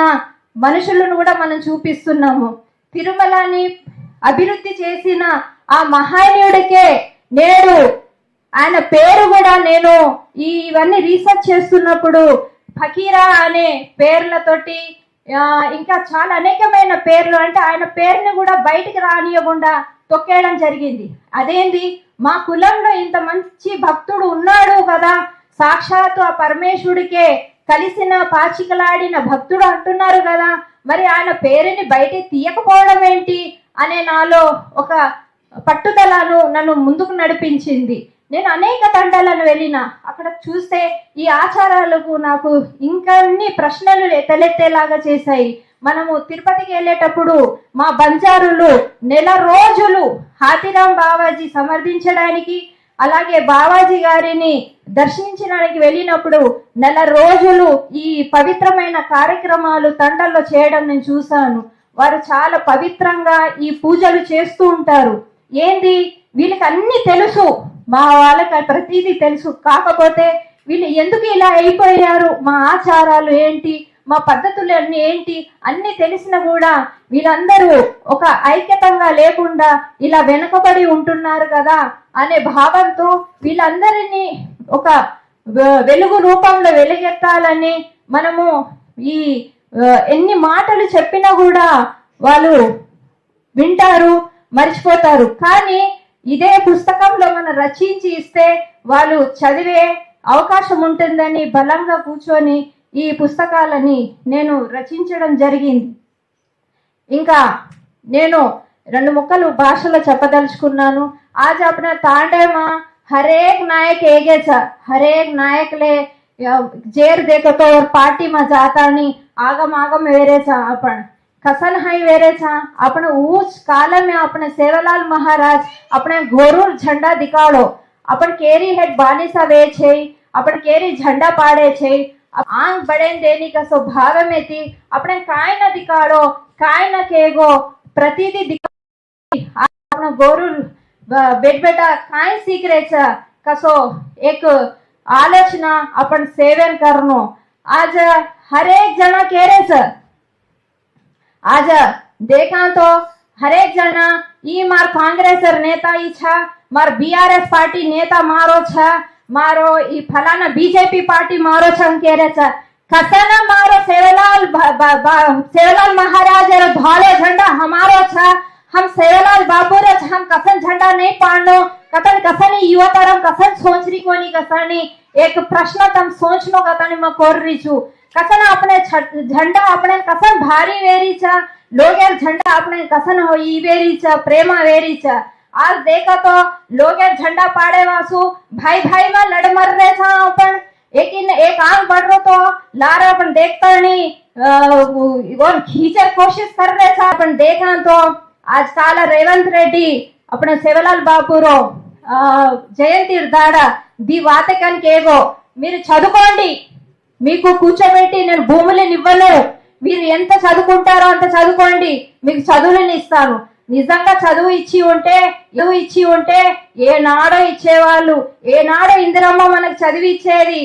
మనుషులను కూడా మనం చూపిస్తున్నాము. తిరుమలని అభివృద్ధి చేసిన ఆ మహానీయుడికే నేడు ఆయన పేరు కూడా నేను ఇవన్నీ రీసెర్చ్ చేస్తున్నప్పుడు ఫకీరా అనే పేర్లతోటి ఇంకా చాలా అనేకమైన పేర్లు, అంటే ఆయన పేరుని కూడా బయటికి రానియకుండా తొక్కేయడం జరిగింది. అదేంది, మా కులంలో ఇంత మంచి భక్తుడు ఉన్నాడు కదా, సాక్షాత్తు ఆ పరమేశ్వరుడికే కలిసిన పాచికలాడిన భక్తుడు అంటున్నారు కదా, మరి ఆయన పేరుని బయటికి తీయకపోవడం ఏంటి అనే నాలో ఒక పట్టుదలను నన్ను ముందుకు నడిపించింది. నేను అనేక తండాలను వెళ్ళిన అక్కడ చూస్తే ఈ ఆచారాలకు నాకు ఇంకన్ని ప్రశ్నలు తలెత్తేలాగా చేశాయి. మనము తిరుపతికి వెళ్ళేటప్పుడు మా బంజారులు నెల రోజులు హాతీరాం బావాజీ సమర్థించడానికి, అలాగే బావాజీ గారిని దర్శించడానికి వెళ్ళినప్పుడు నెల రోజులు ఈ పవిత్రమైన కార్యక్రమాలు తండల్లో చేయడం నేను చూశాను. వారు చాలా పవిత్రంగా ఈ పూజలు చేస్తూ ఉంటారు. ఏంది, వీళ్ళకి అన్ని తెలుసు, మా వాళ్ళకి ప్రతిదీ తెలుసు, కాకపోతే వీళ్ళు ఎందుకు ఇలా అయిపోయారు, మా ఆచారాలు ఏంటి, మా పద్ధతులు అన్ని ఏంటి అన్ని తెలిసినా కూడా వీళ్ళందరూ ఒక ఐక్యతంగా లేకుండా ఇలా వెనుకబడి ఉంటున్నారు కదా అనే భావంతో వీళ్ళందరినీ ఒక వెలుగు రూపంలో వెలుగెత్తాలని మనము ఈ ఎన్ని మాటలు చెప్పినా కూడా వాళ్ళు వింటారు, మర్చిపోతారు. కానీ ఇదే పుస్తకంలో మనం రచించి ఇస్తే వాళ్ళు చదివే అవకాశం ఉంటుందని బలంగా కూర్చొని ఈ పుస్తకాలని నేను రచించడం జరిగింది. ఇంకా నేను 2 ముక్కలు భాషలో చెప్పదలుచుకున్నాను. आज अपना तांडे में हर एक नायक एगे छ, हर एक नायक ले जेर देखो तो और पार्टी में जाता नहीं, आगम वेरे छ, अपन कसन हाई वेरे छ, अपने ऊंच काल में अपने सेवालाल महाराज अपने घोरूर झंडा दिखाड़ो, अपन केरी हेड बानिसा वे छे, अपन केरी झंडा पाड़े छे, आंग बड़े देनी का स्वभाव में थी, अपने काय न दिखाड़ो, काय न केगो, प्रतिदि दिखा अपना घोरूर बेटा काय सीख रहे छ, कसो एक आलोचना अपन सेवन करनो. आज हर एक जना कह रहे छ, आज देखा तो हरेक जना ई मार कांग्रेसर नेता ई छा, मार बीआरएस पार्टी नेता मारो छा, मारो ई फलाना बीजेपी पार्टी मारो छा कह रहे छा। कसन मारो सेवलाल महाराज धोले झंडा हमारो छा, हम सेवलाल बाबू हम कसन झंडा नहीं पाड़नो, कसन युवतरम कसन सोच रही कोनी कसनी एक प्रश्न तम सोचनो कतनी मैं कोर रही छू। कसन अपने झंडा अपने कसन भारी वेरी छा, लोग झंडा अपने कसन हो ई वेरी छा, प्रेमा वेरी छा। आज देखा तो लोग झंडा पाड़े वासु भाई भाई में लड़ मर रहे था अपन, एक आंख बढ़ रहा तो लारा अपन देखता नहीं और खींचे कोशिश कर रहे था। अपन देखा तो आज काला रेवंत रेड्डी अपने सेवलाल बाबू रो जयंती दाड़ा दी वाते कन केगो మీరు చదువుకోండి, మీకు కూర్చోబెట్టి నేను భూములను ఇవ్వను, మీరు ఎంత చదువుకుంటారో అంత చదువుకోండి, మీకు చదువులను ఇస్తాను. నిజంగా చదువు ఇచ్చి ఉంటే ఏనాడో ఇచ్చేవాళ్ళు, ఏనాడో ఇందిరమ్మ మనకు చదివిచ్చేది.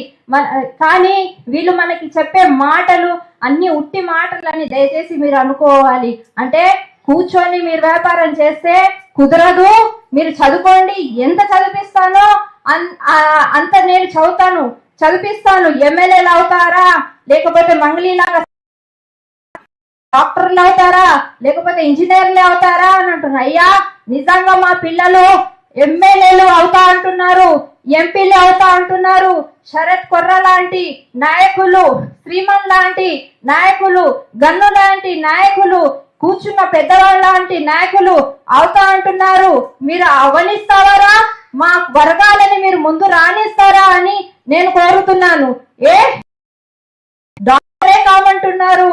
కానీ వీళ్ళు మనకి చెప్పే మాటలు అన్ని ఉట్టి మాటలని దయచేసి మీరు అనుకోవాలి. అంటే కూర్చొని మీరు వ్యాపారం చేస్తే కుదరదు, మీరు చదువుకోండి, ఎంత చదివిస్తానో అంత నేను చదివిస్తాను. ఎమ్మెల్యేలు అవుతారా, లేకపోతే మంగళీలాగా డాక్టర్లు అవుతారా, లేకపోతే ఇంజనీర్లు అవుతారా అని అంటున్నారు. అయ్యా నిజంగా మా పిల్లలు ఎమ్మెల్యేలు అవుతా అంటున్నారు, ఎంపీలు అవుతా అంటున్నారు. శరత్ కొర్ర లాంటి నాయకులు, శ్రీమన్ లాంటి నాయకులు, గన్ను లాంటి నాయకులు, కూర్చున్న పెద్దవాళ్ళ లాంటి నాయకులు అవుతా అంటున్నారు. మీరు అవనిస్తారా, మా వర్గాలని మీరు ముందు రాణిస్తారా అని నేను కోరుతున్నాను. డాక్టరే కామంటున్నారు,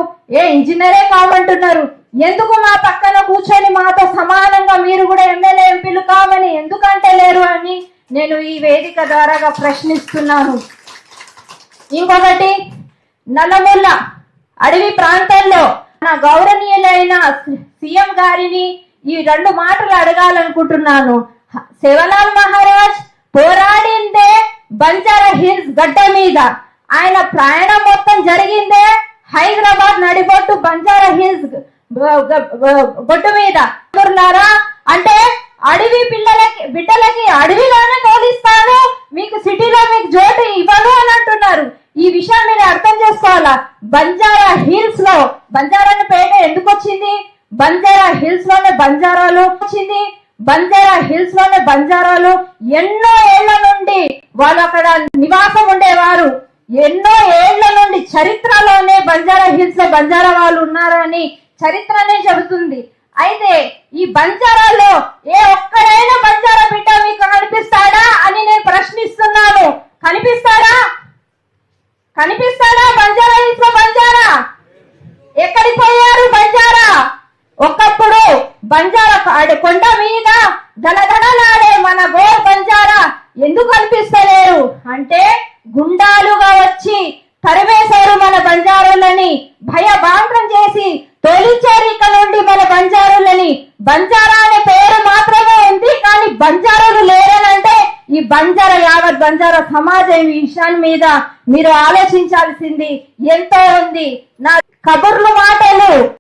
ఇంజనీరే కామంటున్నారు, ఎందుకు మా పక్కన కూర్చొని మాతో సమానంగా మీరు కూడా ఎమ్మెల్యే ఎంపీలు కామని ఎందుకంటే లేరు అని నేను ఈ వేదిక ద్వారాగా ప్రశ్నిస్తున్నాను. ఇంకొకటి, నల్లమూల అడవి ప్రాంతాల్లో నా గౌరవనీయులైన సీఎం గారిని ఈ 2 మాటలు అడగాలనుకుంటున్నాను. సేవలాల్ మహారాజ్ పోరాడిందే బంజారా హిల్స్ గడ్డ మీద, ఆయన ప్రయాణం మొత్తం జరిగిందే హైదరాబాద్ నడిబొట్టు బంజారా హిల్స్ గొడ్డు మీద. అంటే అడవి బిడ్డలకి అడవిలోనే తోలిస్తాను, మీకు సిటీలో మీకు జోటు ఇవ్వను అని అంటున్నారు. ఈ విషయం మీరు అర్థం చేసుకోవాలా. బంజారా హిల్స్ లో బంజారాని పేట ఎందుకు వచ్చింది? బంజారా హిల్స్ లోనే బంజారాలు వచ్చింది. బంజారా హిల్స్ లోనే బంజారాలు ఎన్నో ఏళ్ల నుండి వాళ్ళు అక్కడ నివాసం ఉండేవారు. ఎన్నో ఏళ్ల నుండి చరిత్రలోనే బంజారా హిల్స్ లో బంజారా వాళ్ళు ఉన్నారని చరిత్రనే చెబుతుంది. అయితే ఈ బంజారాలో ఏ ఒక్కడైనా బంజారా బిడ్డ మీకు కనిపిస్తాడా అని నేను ప్రశ్నిస్తున్నాను. కనిపిస్తాడా బంజారా హిల్స్ లో బంజారా ఎక్కడికి పోయారు? బంజారా ఒకప్పుడు బంజారా కొండ మీద ధనధనలాడే మన గోర్ బంజారా ఎందుకు కనిపిస్తలేరు అంటే గుండాలుగా వచ్చి తరివేశారు మన బంజారులని, భయభాంతం చేసి తొలిచారు ఇక్కడ నుండి మన బంజారులని. బంజారా అనే పేరు మాత్రమే ఉంది, కానీ బంజారులు లేరనంటే ఈ బంజారా యావత్ బంజారా సమాజం ఈ విషయాన్ని మీద మీరు ఆలోచించాల్సింది ఎంతో ఉంది. నా కబుర్లు మాటలు